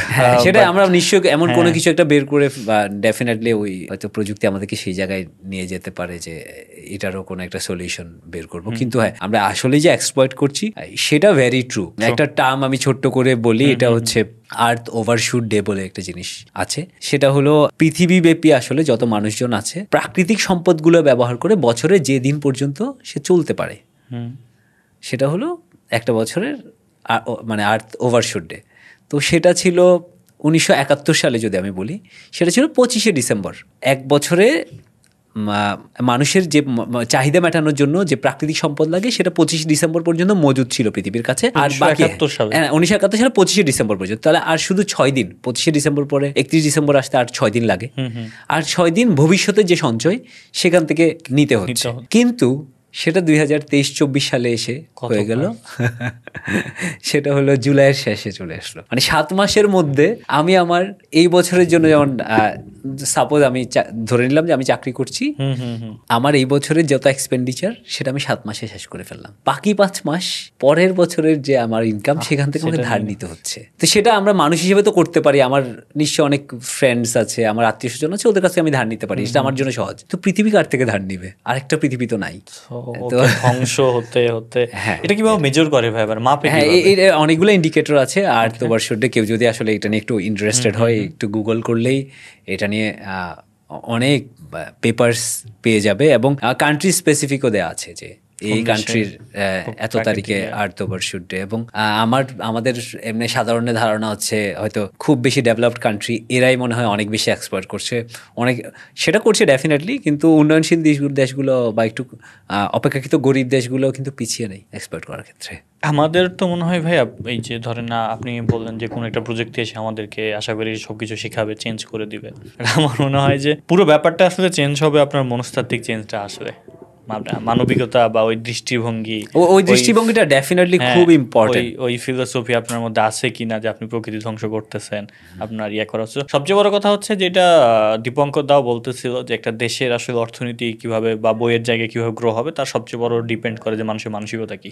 সেটা আমরা নিশ্চয়ই এমন কোনো কিছু একটা বের করে, বা ডেফিনেটলি ওই হয়তো প্রযুক্তি আমাদেরকে সেই জায়গায় নিয়ে যেতে পারে যে এটারও কোনো একটা সলিউশন বের করব। কিন্তু হ্যাঁ, আমরা আসলে যে এক্সপ্লয়েট করছি সেটা ভেরি ট্রু। একটা টার্ম আমি ছোট্ট করে বলি, এটা হচ্ছে আর্থ ওভারশুট ডে বলে একটা জিনিস আছে। সেটা হলো পৃথিবীব্যাপী আসলে যত মানুষজন আছে, প্রাকৃতিক সম্পদগুলো ব্যবহার করে বছরে যে দিন পর্যন্ত সে চলতে পারে, সেটা হলো একটা বছরের মানে আর্থ ওভারশুট ডে। তো সেটা ছিল 1971 সালে, যদি আমি বলি, সেটা ছিল 25শে ডিসেম্বর। এক বছরে মানুষের যে চাহিদা মেটানোর জন্য যে প্রাকৃতিক সম্পদ লাগে সেটা 25 ডিসেম্বর পর্যন্ত মজুদ ছিল পৃথিবীর কাছে। আর 1971 সালে 25শে ডিসেম্বর পর্যন্ত, তাহলে আর শুধু 6 দিন, 25শে ডিসেম্বর পরে 31 ডিসেম্বর আসতে আর 6 দিন লাগে। আর 6 দিন ভবিষ্যতের যে সঞ্চয় সেখান থেকে নিতে হচ্ছে। কিন্তু সেটা 2023-24 সালে এসে হয়ে গেল, সেটা হলো জুলাইয়ের শেষে চলে আসলো। মানে 7 মাসের মধ্যে আমি আমার এই বছরের জন্য, যেমন সাপোজ আমি ধরে নিলাম যে আমি চাকরি করছি, আমার এই বছরের যত এক্সপেন্ডিচার সেটা আমি 7 মাসে শেষ করে ফেললাম। বাকি 5 মাস পরের বছরের যে আমার ইনকাম, সেখান থেকে আমাকে ধার নিতে হচ্ছে। তো সেটা আমরা মানুষ হিসেবে তো করতে পারি। আমার নিশ্চয়ই অনেক ফ্রেন্ডস আছে, আমার আত্মীয় স্বজন আছে, ওদের কাছে আমি ধার নিতে পারি, সেটা আমার জন্য সহজ। তো পৃথিবী কার থেকে ধার নিবে? আরেকটা পৃথিবী তো নাই। ধ্বংস হতে হতে এটা কিভাবে মেজর করে ভাই, মাপে? হ্যাঁ, অনেকগুলো ইন্ডিকেটর আছে। আর তো বর্ষে কেউ যদি আসলে এটা নিয়ে একটু ইন্টারেস্টেড হয়, একটু গুগল করলেই এটা নিয়ে অনেক পেপার্স পেয়ে যাবে, এবং কান্ট্রি স্পেসিফিকও দেওয়া আছে যে এই কান্ট্রির এত তারিখে আর্থ ওভারশুট ডে। এবং আমাদের এমনি সাধারণ ধারণা হচ্ছে হয়তো খুব বেশি ডেভেলপড কান্ট্রি এরাই মনে হয় অনেক বেশি এক্সপ্লয়েট করছে, অনেক সেটা করছে ডেফিনেটলি। কিন্তু উন্নয়নশীল দেশগুলো বা একটু অপেক্ষাকৃত গরিব দেশগুলো কিন্তু পিছিয়ে নেই এক্সপ্লয়েট করার ক্ষেত্রে। আমাদের তো মনে হয় ভাইয়া, এই যে ধরেন না, আপনি বললেন যে কোনো একটা প্রযুক্তি এসে আমাদেরকে আশা করি সবকিছু শেখাবে, চেঞ্জ করে দিবে। আমার মনে হয় যে পুরো ব্যাপারটা আসলে চেঞ্জ হবে আপনার মনস্তাত্ত্বিক চেঞ্জটা আসলে, মানবিকতা বা ওই দৃষ্টিভঙ্গি, ওই দৃষ্টিভঙ্গিটা ডেফিনেটলি খুব ইম্পর্টেন্ট। ওই ফিলোসফি আপনার মধ্যে আছে কিনা যে আপনি প্রকৃতি ধ্বংস করতেছেন, আপনার করা হচ্ছে। সবচেয়ে বড় কথা হচ্ছে যেটা দীপঙ্কর দাও বলতেছিল, যে একটা দেশের আসলে অর্থনীতি কিভাবে বা বইয়ের জায়গায় কিভাবে গ্রো হবে, তার সবচেয়ে বড় ডিপেন্ড করে যে মানুষের মানসিকতা কি,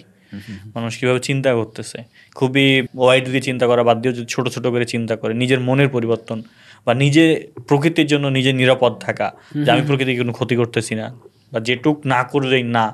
মানুষ কিভাবে চিন্তা করতেছে। খুবই ওয়াইডলি চিন্তা করা বাদ দিয়ে যদি ছোট ছোট করে চিন্তা করে নিজের মনের পরিবর্তন, বা নিজে প্রকৃতির জন্য নিজে নিরাপদ থাকা, যে আমি প্রকৃতির কোনো ক্ষতি করতেছি না, বা যেটুক না করলেই না,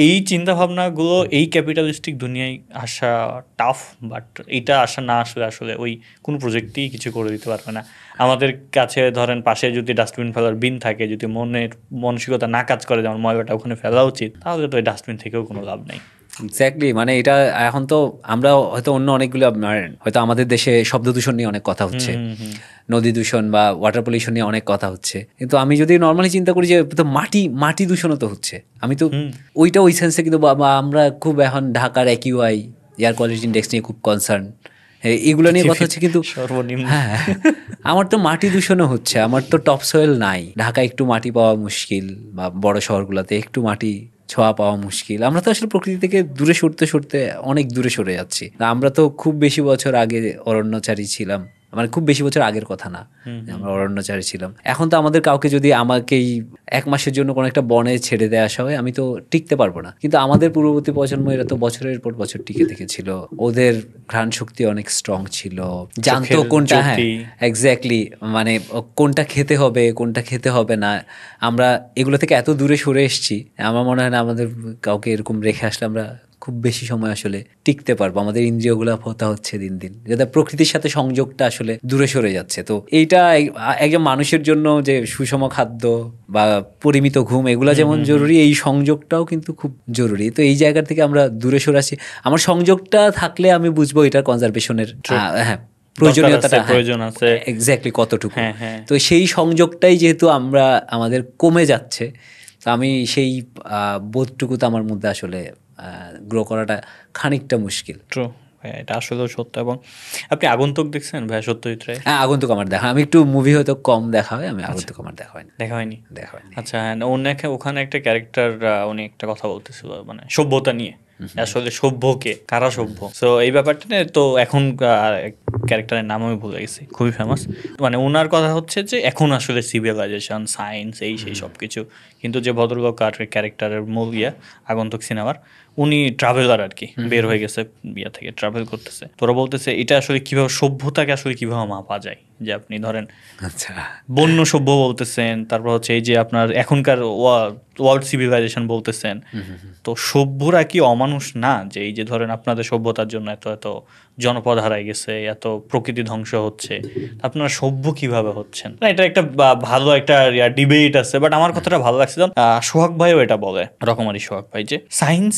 এই চিন্তা ভাবনাগুলো এই ক্যাপিটালিস্টিক দুনিয়ায় আসা টাফ। বাট এইটা আসা না আসলে আসলে ওই কোনো প্রজেক্টই কিছু করে দিতে পারবে না। আমাদের কাছে ধরেন পাশে যদি ডাস্টবিন ফেলার বিন থাকে, যদি মনের মানসিকতা না কাজ করে যেমন ময়লাটা ওখানে ফেলা উচিত, তাহলে তো ওই ডাস্টবিন থেকেও কোনো লাভ নেই। এক্স্যাক্টলি। মানে এটা এখন তো আমরা হয়তো অন্য অনেকগুলো, হয়তো আমাদের দেশে শব্দ দূষণ নিয়ে অনেক কথা হচ্ছে, নদী দূষণ বা ওয়াটার পলিউশন নিয়ে অনেক কথা হচ্ছে। কিন্তু আমি যদি নর্মালি চিন্তা করি যে তো মাটি দূষণও তো হচ্ছে, আমি তো ওইটা ওই সেন্সে, কিন্তু আমরা খুব এখন ঢাকার AQI এয়ার কোয়ালিটি ইন্ডেক্স নিয়ে খুব কনসার্ন, এগুলো নিয়ে কথা হচ্ছে। কিন্তু হ্যাঁ, আমার তো মাটি দূষণও হচ্ছে, আমার তো টপ সয়েল নাই। ঢাকা একটু মাটি পাওয়া মুশকিল, বা বড় শহরগুলোতে একটু মাটি ছোঁয়া পাওয়া মুশকিল। আমরা তো আসলে প্রকৃতি থেকে দূরে সরতে সরতে অনেক দূরে সরে যাচ্ছি। আমরা তো খুব বেশি বছর আগে অরণ্যচারী ছিলাম, মানে খুব বেশি বছর আগের কথা না, আমরা অরণ্যচারে ছিলাম। এখন তো আমাদের কাউকে যদি আমাকেই 1 মাসের জন্য কোনো একটা বনে ছেড়ে দেওয়া আসা হয়, আমি তো টিকতে পারবো না। কিন্তু আমাদের পূর্ববর্তী প্রজন্ম এরা তো বছরের পর বছর টিকে থেকেছিল, ওদের ঘ্রাণ শক্তি অনেক স্ট্রং ছিল, জানতো কোনটা, হ্যাঁ এক্স্যাক্টলি, মানে কোনটা খেতে হবে কোনটা খেতে হবে না। আমরা এগুলো থেকে এত দূরে সরে এসেছি, আমার মনে হয় না আমাদের কাউকে এরকম রেখে আসলে আমরা খুব বেশি সময় আসলে টিকতে পারবো। আমাদের ইন্দ্রিয়গুলো ফোতা হচ্ছে দিন দিন, যেটা প্রকৃতির সাথে সংযোগটা আসলে দূরে সরে যাচ্ছে। তো এইটা একজন মানুষের জন্য যে সুষম খাদ্য বা পরিমিত ঘুম এগুলা যেমন জরুরি, এই সংযোগটাও কিন্তু খুব জরুরি। তো এই জায়গা থেকে আমরা দূরে সরে আসি। আমার সংযোগটা থাকলে আমি বুঝবো এটার কনজারভেশনের হ্যাঁ প্রয়োজনীয়তাটা, প্রয়োজন আছে এক্স্যাক্টলি কতটুকু। তো সেই সংযোগটাই যেহেতু আমাদের কমে যাচ্ছে, তো আমি সেই বোধটুকু তো আমার মধ্যে আসলে গ্রো করাটা খানিকটা মুশকিল। ট্রু, এটা আসলে সত্য। এবং আপনি আগন্তুক দেখছেন ভাই? সত্যজিৎ রায়? হ্যাঁ, আগন্তুক আমার দেখা, আমি একটু মুভি হয়তো কম দেখা হয়, আমি আগন্তুক আমার দেখা হয়নি। দেখা হয়নি? আচ্ছা, ওখানে একটা ক্যারেক্টার, উনি একটা কথা বলতেছিল মানে সভ্যতা নিয়ে, আসলে সভ্যকে কারা সভ্য। তো এই ব্যাপারটা নিয়ে তো এখন ক্যারেক্টারের নাম আমি ভুলে গেছি, খুবই ফেমাস। মানে ওনার কথা হচ্ছে যে এখন আসলে সিভিলাইজেশন, সায়েন্স, এই সেই সব কিছু, কিন্তু যে ভদ্রলোক আর ক্যারেক্টারের মূল আগন্তুক সিনেমার, উনি ট্রাভেলার আর কি, বের হয়ে গেছে বিয়া থেকে, ট্রাভেল করতেছে। তোরা বলতেছে এটা আসলে কিভাবে সভ্যতাকে আসলে কিভাবে মাপা যায়, যে আপনি ধরেন আচ্ছা বন্য সভ্য বলতেছেন, তারপর হচ্ছে এই যে আপনার এখনকার ওয়ার্ল্ড সিভিলাইজেশন বলতেছেন। তো সভ্যরা কি অমানুষ না? যে এই যে ধরেন আপনাদের সভ্যতার জন্য এত এত জনপদ হারাই গেছে, এত প্রকৃতি ধ্বংস হচ্ছে, আপনারা সভ্য কিভাবে হচ্ছেন? না, এটা একটা ভালো একটা ডিবেট আছে, বাট আমার কথাটা ভালো লাগছে। সোহাগ ভাইও এটা বলে, রকমারি সোহাগ ভাই, যে সায়েন্স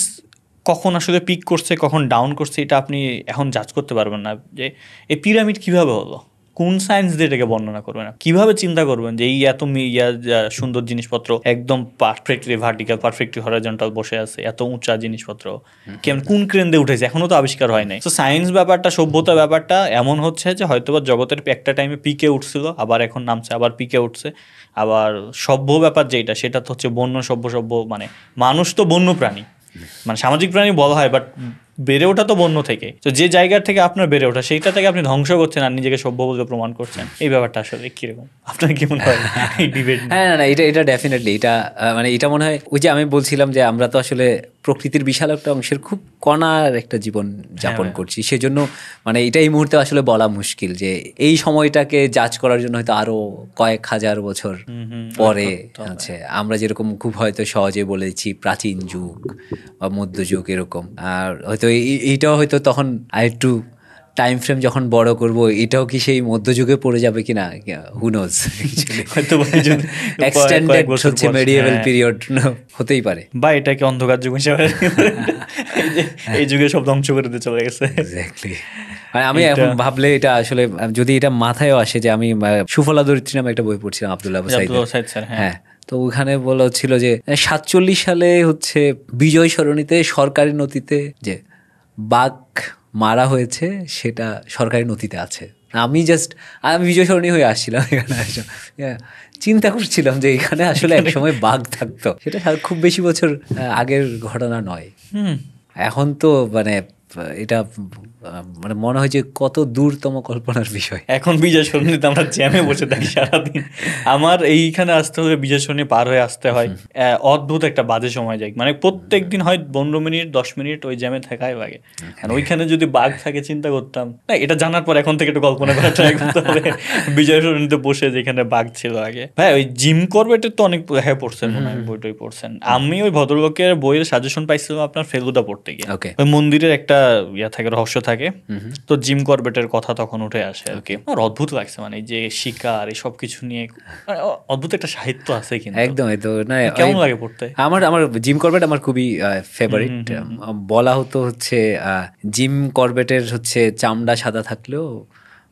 কখন আসলে পিক করছে কখন ডাউন করছে এটা আপনি এখন জাজ করতে পারবেন না। যে এই পিরামিড কিভাবে হলো, কোন সায়েন্স দিয়ে এটাকে বর্ণনা করবেন, কিভাবে চিন্তা করবেন যে এই এত সুন্দর জিনিসপত্র একদম পারফেক্টলি ভার্টিক্যাল, পারফেক্টলি হরাইজন্টাল বসে আছে, এত উঁচা জিনিসপত্র কেমন কোন ক্রেন দিয়ে উঠেছে, এখনো তো আবিষ্কার হয় নাই। তো সায়েন্স ব্যাপারটা, সভ্যতা ব্যাপারটা এমন হচ্ছে যে হয়তোবা জগতের একটা টাইমে পিকে উঠছিল, আবার এখন নামছে, আবার পিকে উঠছে। আবার সভ্য ব্যাপার যেটা, সেটা তো হচ্ছে বন্য সভ্য, মানে মানুষ তো বন্য প্রাণী, মানে সামাজিক প্রাণী বলা হয়, বাট বেড়ে ওঠা তো বন্য থেকে। তো যে জায়গা থেকে আপনার বেড়ে ওঠা, সেইটা থেকে আপনি ধ্বংস করছেন আর নিজেকে সভ্য বলে প্রমাণ করছেন। এই ব্যাপারটা আসলে কিরকম, আপনার কি মনে হয় এই ডিবেট? হ্যাঁ, না এটা ডেফিনেটলি, এটা মানে এটা মনে হয় ওই যে আমি বলছিলাম যে আমরা তো আসলে প্রকৃতির বিশাল একটা অংশের খুব কণার একটা জীবন যাপন করছি। সেজন্য মানে এটা এই মুহূর্তে আসলে বলা মুশকিল যে এই সময়টাকে জাজ করার জন্য হয়তো আরো কয়েক হাজার বছর পরে আছে। আমরা যেরকম খুব হয়তো সহজে বলেছি প্রাচীন যুগ বা মধ্যযুগ এরকম, আর হয়তো এইটাও হয়তো তখন আরেকটু টাইম ফ্রেম যখন বড় করব, এটাও কি সেই মধ্যযুগে পড়ে যাবে কিনা, হু নোজ। হয়তো এক্সটেন্ডেড হচ্ছে মেডিয়েভাল পিরিয়ড হতেই পারে, বা এটাকে অন্ধকার যুগ হিসেবে এই যুগে সব ধ্বংস করে দিয়ে চলে গেছে। এক্স্যাক্টলি। মানে আমি এখন ভাবলে এটা আসলে যদি এটা মাথায়ও আসে যে আমি সুফলা দরিদ্রী নামে একটা বই পড়ছিলাম আব্দুল্লাহ সাইদ স্যার, হ্যাঁ, তো ওখানে বলা হচ্ছিল যে 47 সালে হচ্ছে বিজয় সরণিতে সরকারি নথিতে যে বাঘ মারা হয়েছে সেটা সরকারি নথিতে আছে। আমি বিজয় সরণি হয়ে আসছিলাম এখানে, চিন্তা করছিলাম যে এখানে আসলে এক সময় বাঘ থাকতো, সেটা খুব বেশি বছর আগের ঘটনা নয়। এখন তো মানে এটা মানে মনে হয় যে কত দূরতম কল্পনার বিষয়। এখন বিজয় সরণিতে আমরা জ্যামে বসে থাকি সারাদিন। আমার এইখানে আসতে হলে বিজয় সরণি পার হয়ে আসতে হয়, অদ্ভুত একটা বাজে সময় যায়, মানে প্রত্যেক দিন হয় 15 মিনিট 10 মিনিট ওই জ্যামে থাকাই লাগে। আর ওইখানে যদি বাঘ থাকে চিন্তা করতাম না, এটা জানার পর এখন থেকে একটু কল্পনা করা ট্রাই করতে হবে বিজয় সরণিতে বসে যেখানে বাঘ ছিল আগে। ভাই ওই জিম করবেটের তো অনেক হ্যাঁ পড়ছেন মনে হয়, বইটই পড়ছেন। আমি ওই ভদ্রলোকের বইয়ের সাজেশন পাইছিলাম আপনার ফেলুদা পড়তে গিয়ে। ওই মন্দিরের একটা থাকে, রহস্য থাকে, তো জিম করবেটের কথা তখন উঠে আসে আর কি। আর অদ্ভুত লাগছে, মানে যে শিকার এই সব কিছু নিয়ে অদ্ভুত একটা সাহিত্য আছে কিন্তু। একদম, তো না কেমন লাগে পড়তে? আমার জিম করবেট আমার খুবই ফেভারিট। বলা হতো হচ্ছে জিম করবেটের হচ্ছে চামড়া সাদা থাকলেও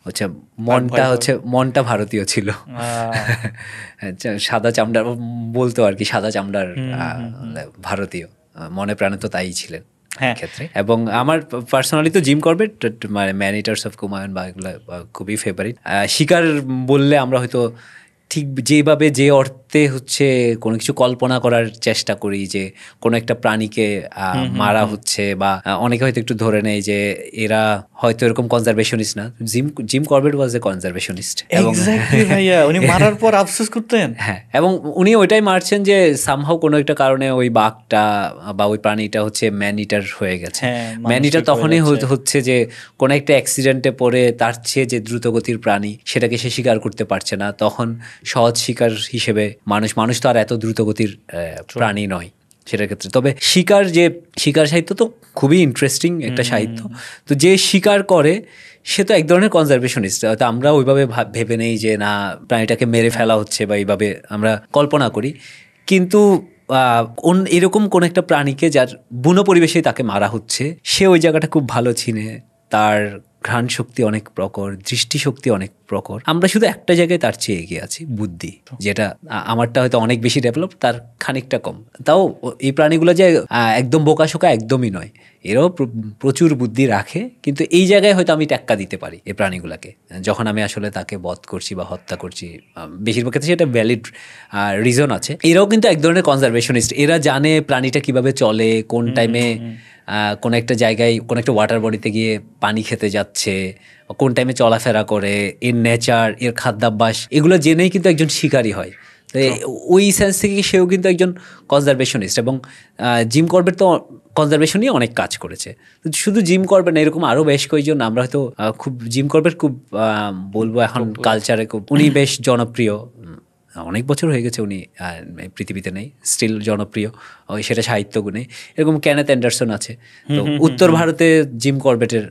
হচ্ছে মনটা ভারতীয় ছিল। সাদা চামড়ার বলতো আর কি, সাদা চামড়ার ভারতীয়, মনে প্রাণে তো তাই ছিলেন ক্ষেত্রে। এবং আমার পার্সোনালি তো জিম করবেট মানে ম্যান ইটার্স অফ কুমায়ুন বা এগুলো খুবই ফেভারিট। শিকার বললে আমরা হয়তো ঠিক যেভাবে যে অর্থ মুহূর্তে হচ্ছে কোনো কিছু কল্পনা করার চেষ্টা করি যে কোনো একটা প্রাণীকে মারা হচ্ছে, বা অনেকে হয়তো একটু ধরে নেয় যে এরা হয়তো এরকম কনজারভেশনিস্ট না। জিম করবেট ওয়াজ এ কনজারভেশনিস্ট, এবং এক্স্যাক্টলি ভাইয়া, উনি মারার পর আফসোস করতেন। হ্যাঁ, এবং উনি ওইটাই মারছেন যে সামহাও কোনো একটা কারণে ওই বাঘটা বা ওই প্রাণীটা হচ্ছে ম্যান ইটার হয়ে গেছে। ম্যান ইটার তখনই হচ্ছে যে কোনো একটা অ্যাক্সিডেন্টে পড়ে তার চেয়ে যে দ্রুতগতির প্রাণী সেটাকে সে শিকার করতে পারছে না, তখন সহজ শিকার হিসেবে মানুষ তো আর এত দ্রুতগতির প্রাণী নয় সেটার ক্ষেত্রে। তবে শিকার সাহিত্য তো খুবই ইন্টারেস্টিং একটা সাহিত্য। তো যে শিকার করে সে তো এক ধরনের কনজারভেশনিস্ট। তো আমরা ওইভাবে ভেবে নেই যে না প্রাণীটাকে মেরে ফেলা হচ্ছে বা এইভাবে আমরা কল্পনা করি, কিন্তু এরকম কোন একটা প্রাণীকে যার বুনো পরিবেশেই তাকে মারা হচ্ছে, সে ওই জায়গাটা খুব ভালো চিনে, তার ঘ্রাণ শক্তি অনেক প্রখর, দৃষ্টিশক্তি অনেক প্রখর। আমরা শুধু একটা জায়গায় তার চেয়ে এগিয়ে আছি, বুদ্ধি, যেটা আমারটা হয়তো অনেক বেশি ডেভেলপ, তার খানিকটা কম। তাও এই প্রাণীগুলো যে একদম বোকাশোকা একদমই নয়, এরাও প্রচুর বুদ্ধি রাখে, কিন্তু এই জায়গায় হয়তো আমি টেক্কা দিতে পারি এই প্রাণীগুলোকে যখন আমি আসলে তাকে বধ করছি বা হত্যা করছি। বেশিরভাগ ক্ষেত্রে সেটা ভ্যালিড রিজন আছে। এরাও কিন্তু এক ধরনের কনজারভেশনিস্ট। এরা জানে প্রাণীটা কিভাবে চলে, কোন টাইমে কোনো একটা জায়গায় কোনো একটা ওয়াটার বডিতে গিয়ে পানি খেতে যাচ্ছে, কোন টাইমে চলাফেরা করে, এর নেচার, এর খাদ্যাভ্যাস, এগুলো জেনেই কিন্তু একজন শিকারী হয়। তো ওই সেন্স থেকে সেও কিন্তু একজন কনজারভেশনিস্ট। এবং জিম করবেট তো কনজারভেশন নিয়ে অনেক কাজ করেছে। শুধু জিম করবেট না, এরকম আরও বেশ কয়েকজন। আমরা হয়তো খুব জিম করবেট খুব বলবো এখন কালচারে খুব উনি বেশ জনপ্রিয়। অনেক বছর হয়ে গেছে উনি পৃথিবীতে নেই, স্টিল জনপ্রিয় সেটা সাহিত্য গুণে। এরকম কেনেথ অ্যান্ডারসন আছে। তো উত্তর ভারতে জিম করবেটের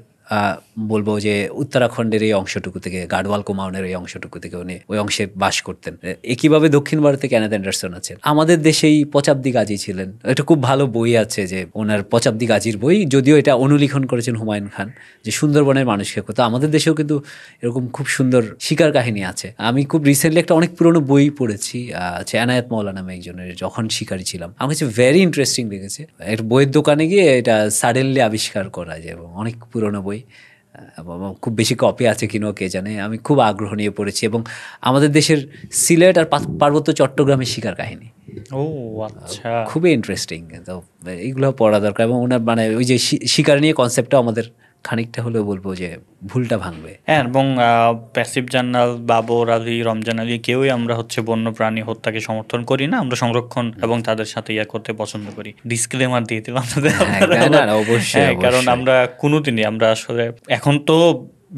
বলবো যে উত্তরাখণ্ডের এই অংশটুকু থেকে, গাঢ়ওয়াল কুমাউনের এই অংশটুকু থেকে উনি ওই অংশে বাস করতেন। একইভাবে দক্ষিণ ভারতে কেনেথ অ্যান্ডারসন আছেন। আমাদের দেশেই পচাব্দি গাজী ছিলেন। এটা খুব ভালো বই আছে যে ওনার পচাব্দি গাজীর বই, যদিও এটা অনুলিখন করেছেন হুমায়ুন খান, যে সুন্দরবনের মানুষকে। তো আমাদের দেশেও কিন্তু এরকম খুব সুন্দর শিকার কাহিনী আছে। আমি খুব রিসেন্টলি একটা অনেক পুরোনো বই পড়েছি, এনায়েত মওলা নামে একজনের, যখন শিকারী ছিলাম। আমার কাছে ভেরি ইন্টারেস্টিং লেগেছে। একটা বইয়ের দোকানে গিয়ে এটা সাডেনলি আবিষ্কার করা যায়, এবং অনেক পুরোনো বই, খুব বেশি কপি আছে কিনা কে জানে। আমি খুব আগ্রহ নিয়ে পড়েছি, এবং আমাদের দেশের সিলেট আর পার্বত্য চট্টগ্রামের শিকার কাহিনী ও আচ্ছা, খুবই ইন্টারেস্টিং। তো এইগুলো পড়া দরকার, এবং ওনার মানে ওই যে শিকার নিয়ে কনসেপ্টটা আমাদের খানিকটা হলেও বলবো যে ভুলটা ভাঙবে। হ্যাঁ, এবং প্যাসিভ জার্নাল, বাবর আলী, রমজান আলী, কেউই আমরা হচ্ছে বন্য প্রাণী হত্যাকে সমর্থন করি না। আমরা সংরক্ষণ এবং তাদের সাথে করতে পছন্দ করি। ডিসক্লেমার দিয়ে দিলাম অবশ্যই, কারণ আমরা কোনোদিনই আমরা আসলে, এখন তো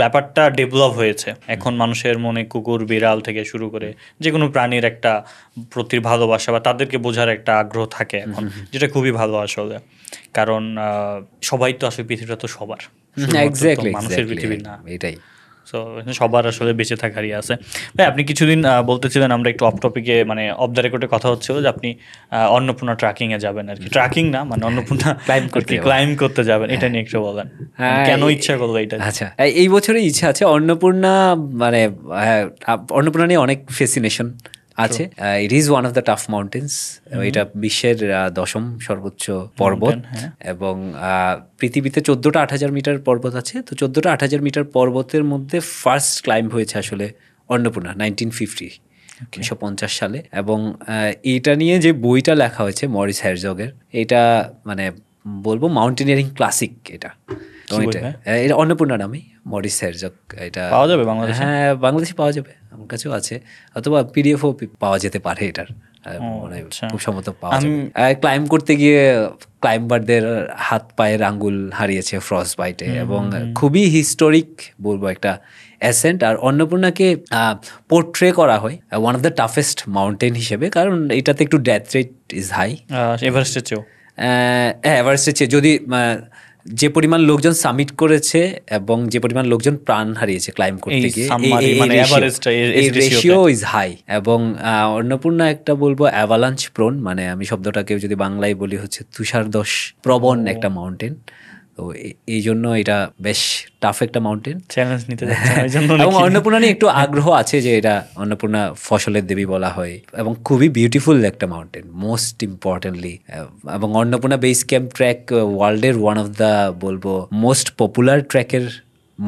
ব্যাপারটা ডেভেলপ হয়েছে, এখন মানুষের মনে কুকুর, বিড়াল থেকে শুরু করে যে কোনো প্রাণীর একটা প্রতি ভালোবাসা বা তাদেরকে বোঝার একটা আগ্রহ থাকে এখন, যেটা খুবই ভালো আসলে। কারণ সবাই তো আসলে, পৃথিবীটা তো সবার, মানুষের পৃথিবী না, এটাই। সো সবার আসলে বেঁচে থাকারই আছে। ভাই, আপনি কিছুদিন বলতেছিলেন, আমরা একটু অফ টপিকে মানে অফ দ্য রেকর্ডে কথা হচ্ছিল যে আপনি অন্নপূর্ণা ট্রাকিংয়ে যাবেন আর কি। ট্রাকিং না, মানে অন্নপূর্ণা ক্লাইম্ব করতে যাবেন, এটা নিয়ে একটু বলেন, কেন ইচ্ছা করলো এটা? আচ্ছা, এই বছরের ইচ্ছা আছে অন্নপূর্ণা, মানে অন্নপূর্ণা নিয়ে অনেক ফ্যাসিনেশন আছে। It is one of the tough mountains. এটা বিশ্বের 10ম সর্বোচ্চ পর্বত, এবং পৃথিবীতে 14টা 8,000 মিটার পর্বত আছে। তো 14টা 8,000 মিটার পর্বতের মধ্যে ফার্স্ট ক্লাইম্ব হয়েছে আসলে অন্নপূর্ণা 1950 সালে। এবং এটা নিয়ে যে বইটা লেখা হয়েছে মরিস হেরজগের, এটা মানে বলবো মাউন্টেনিয়ারিং ক্লাসিক এটা। এটা অন্নপূর্ণা নামেই, মরিস হেরজগ। এটা পাওয়া যাবে বাংলাদেশে? হ্যাঁ, বাংলাদেশে পাওয়া যাবে, আমার কাছেও আছে, অথবা পিডিএফও পাওয়া যেতে পারে এটার, খুব সম্ভবত পাওয়া যাবে। ক্লাইম্ব করতে গিয়ে ক্লাইম্বারদের হাত পায়ের আঙ্গুল হারিয়েছে ফ্রস্ট বাইটে, এবং খুবই হিস্টোরিক বলবো একটা অ্যাসেন্ট। আর অন্নপূর্ণাকে পোর্ট্রে করা হয় one of the toughest mountain হিসেবে, কারণ এটাতে একটু ডেথ রেট ইজ হাই এভারেস্টের চেয়েও। এভারেস্টের চেয়ে, যদি যে পরিমাণ লোকজন সামিট করেছে এবং যে পরিমাণ লোকজন প্রাণ হারিয়েছে ক্লাইম্ব করতে গিয়ে, এই রেশিও ইজ হাই। এবং অন্নপূর্ণা একটা বলবো অ্যাভালাঞ্চ প্রোন, মানে আমি শব্দটাকে যদি বাংলায় বলি হচ্ছে তুষারধস প্রবণ একটা মাউন্টেন। তো এই জন্য এটা বেশ টাফ একটা মাউন্টেন, চ্যালেঞ্জ নিতে যাচ্ছে। এবং অন্নপূর্ণা নিয়ে একটু আগ্রহ আছে, যে এটা অন্নপূর্ণা ফসলের দেবী বলা হয়, এবং খুবই বিউটিফুল একটা মাউন্টেন মোস্ট ইম্পর্টেন্টলি। এবং অন্নপূর্ণা বেস ক্যাম্প ট্র্যাক ওয়ার্ল্ডের ওয়ান অফ দ্য বলবো মোস্ট পপুলার ট্র্যাকের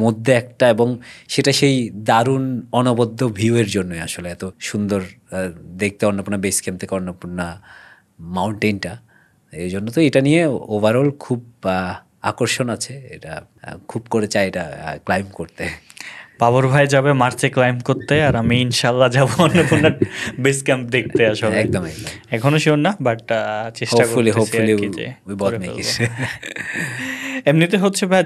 মধ্যে একটা, এবং সেটা সেই দারুণ অনবদ্য ভিউয়ের জন্যই আসলে এত সুন্দর দেখতে অন্নপূর্ণা বেস ক্যাম্প থেকে অন্নপূর্ণা মাউন্টেনটা। এই জন্য তো এটা নিয়ে ওভারঅল খুব আকর্ষণ আছে, এটা খুব করে চাই এটা ক্লাইম্ব করতে। বাবর ভাই যাবে মার্চে ক্লাইম্ব করতে, আর আমি ইনশাল্লাহ যাবো অন্নপূর্ণার বেস ক্যাম্প দেখতে। আসলে একদম একদম এখনো শিওর না, বাট চেষ্টা করতেছি হোপফুলি আর কি যে উই বোথ করে মেক ইট। ফেলবো। এমনিতে হচ্ছে ভাই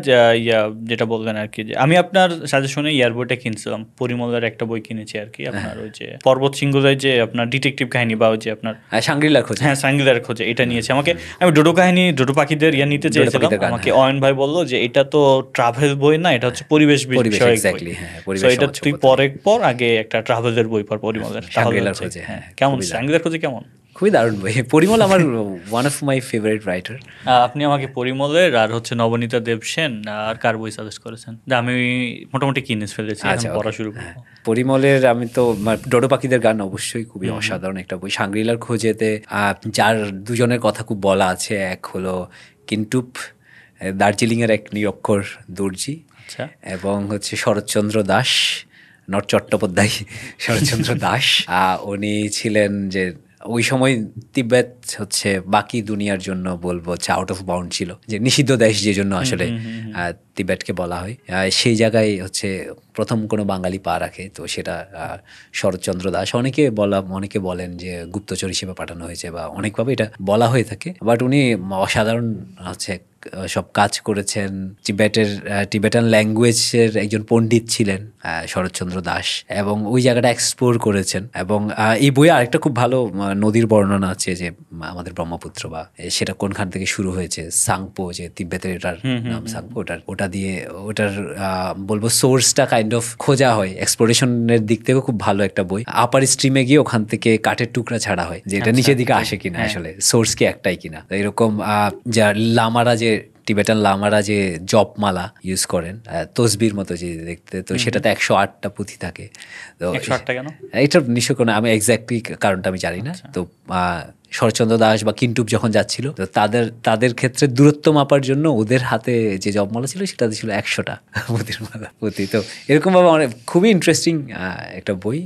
যেটা বললেন আর কি, যে আমি আপনার সাজেশনে ইয়ার বইটা কিনছিলাম, পরিমলের একটা বই কিনেছি আর কি, আপনার ওই যে পর্বত সিংহরায় যে আপনার ডিটেকটিভ কাহিনী, বা ওই যে আপনার শাংরিলার খোঁজ। হ্যাঁ সাঙ্গিলার খোঁজে, এটা নিয়েছি। আমি ডোডো কাহিনী, ডোডো পাখিদের নিতে চেয়েছিলাম, আমাকে অয়ন ভাই বললো যে এটা তো ট্রাভেল বই না, এটা হচ্ছে পরিবেশ বিষয়ক বই। So এটা তুই পর আগে একটা ট্রাভেলের বই পর পরিমলের। শাংরিলার খোঁজে, হ্যাঁ কেমন সাঙ্গিলার খোঁজে কেমন? খুবই দারুণ বই। পরিমল আমার one of my favourite writer. আপনি আমাকে পরিমলের আর হচ্ছে নবনীতা দেবসেন আর কার বই সাজেস্ট করেছেন? আমি মোটামুটি কিনে ফেলেছি, এখন পড়া শুরু করব। পরিমলের আমি তো ডোডো পাখিদের গান অবশ্যই খুবই অসাধারণ একটা বই। শাংরিলার খোঁজেতে যার দুজনের কথা খুব বলা আছে, এক হলো কিন্টুপ, দার্জিলিংয়ের এক নিরক্ষর দর্জি, এবং হচ্ছে শরৎচন্দ্র দাস, নট চট্টোপাধ্যায়, শরৎচন্দ্র দাস। উনি ছিলেন যে ওই সময় তিব্বত হচ্ছে বাকি দুনিয়ার জন্য বলবো আউট অফ বাউন্ড ছিল, যে নিষিদ্ধ দেশ যে জন্য আসলে তিব্বতকে বলা হয়। সেই জায়গায় হচ্ছে প্রথম কোনো বাঙালি পা রাখে, তো সেটা শরৎচন্দ্র দাস। অনেকে বলেন যে গুপ্তচর হিসেবে পাঠানো হয়েছে, বা অনেকভাবে এটা বলা হয়ে থাকে, বাট উনি অসাধারণ হচ্ছে সব কাজ করেছেন। টিবেটান ল্যাঙ্গুয়েজের একজন পণ্ডিত ছিলেন শরৎচন্দ্র দাস, এবং ওই জায়গাটা এক্সপ্লোর করেছেন। এবং এই বইয়ে আরেকটা খুব ভালো নদীর বর্ণনা আছে, যে আমাদের ব্রহ্মপুত্র বা সেটা কোনখান থেকে শুরু হয়েছে, সাংপো, যে তিব্বতের এটার নাম সাংপো, ওটা দিয়ে ওটার বলবো সোর্সটা কাইন্ড অফ খোঁজা হয়। এক্সপ্লোরেশনের দিক থেকেও খুব ভালো একটা বই। আপার স্ট্রিমে গিয়ে ওখান থেকে কাঠের টুকরা ছাড়া হয়, যে এটা নিচের দিকে আসে কিনা, আসলে সোর্স কি একটাই কিনা। এরকম যা লামারা, যে টিবেটান লামারা যে জপমালা ইউজ করেন তসবির মতো যে দেখতে, তো সেটাতে 108টা পুঁথি থাকে। তো 108টা কেন? এটা নিশ্চয় কোনো, আমি এক্স্যাক্টলি কারণটা আমি জানি না। তো শরৎচন্দ্র দাস বা কিন্টুপ যখন যাচ্ছিল, তো তাদের ক্ষেত্রে দূরত্ব মাপার জন্য ওদের হাতে যে জপমালা ছিল সেটাতে ছিল 100টা পুঁথি। তো এরকমভাবে অনেক খুবই ইন্টারেস্টিং একটা বই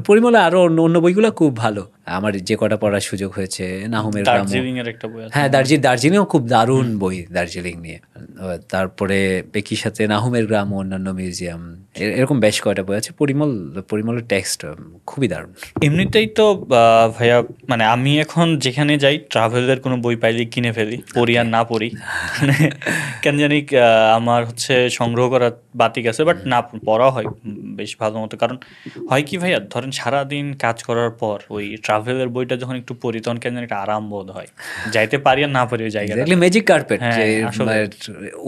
পরিমলে। আরো অন্য বইগুলো খুব ভালো, আমার যে কটা পড়ার সুযোগ হয়েছে। নাহুমের গ্রাম, হ্যাঁ দার্জিলিংও খুব দারুণ বই দার্জিলিং নিয়ে। তারপরে একই সাথে নাহুমের গ্রাম, অন্যান্য মিউজিয়াম, এরকম বেশ কয়টা বই আছে। পরিমলের টেক্সট খুবই দারুণ। এমনিতেই তো ভাইয়া, মানে আমি এখন যেখানে যাই ট্রাভেলের কোনো বই পাইলে কিনে ফেলি, পড়ি আর না পড়ি। কেন জানি আমার হচ্ছে সংগ্রহ করার বাতিক আছে, বাট না পড়া হয় বেশ ভালো মতো। কারণ হয় কি ভাইয়া, ধরেন সারাদিন কাজ করার পর ওই ট্রাভেলের বইটা যখন একটু পড়ি, তখন কেন জানি একটা আরাম বোধ হয়, যাইতে পারি আর না পারি ওই জায়গায়। ম্যাজিক কার্পেট,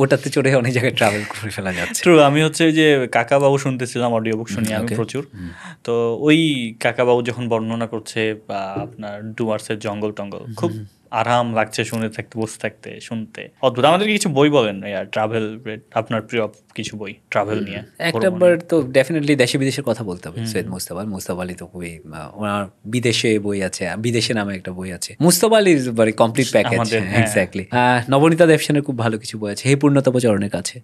ওটাতে চড়ে অনেক জায়গায় ট্রাভেল করে ফেলা যাচ্ছে। ট্রু। আমি হচ্ছে যে কাকাবাবু শুনতেছিলাম, অডিও বুক শুনি আমি প্রচুর। তো ওই কাকাবাবু যখন বর্ণনা করছে বা আপনার ডুয়ার্সের জঙ্গল টঙ্গল, খুব আরাম লাগছে শুনে থাকতে, বসে থাকতে, শুনতে অদ্ভুত। আমাদেরকে কিছু বই বলেন ট্রাভেল, আপনার প্রিয় কিছু বই ট্রাভেল নিয়ে। একটাবার তো ডেফিনেটলি দেশে বিদেশের কথা বলতে হবে। সৈয়দ মুস্তাফা আলী তো খুবই, ওনার বিদেশে বই আছে, বিদেশে নামে একটা বই আছে, মুস্তাফা আলীর মানে কমপ্লিট প্যাকেজ। এক্স্যাক্টলি। নবনীতা দেবসেনের খুব ভালো কিছু বই আছে, হে পূর্ণতপ চরণের কাছে,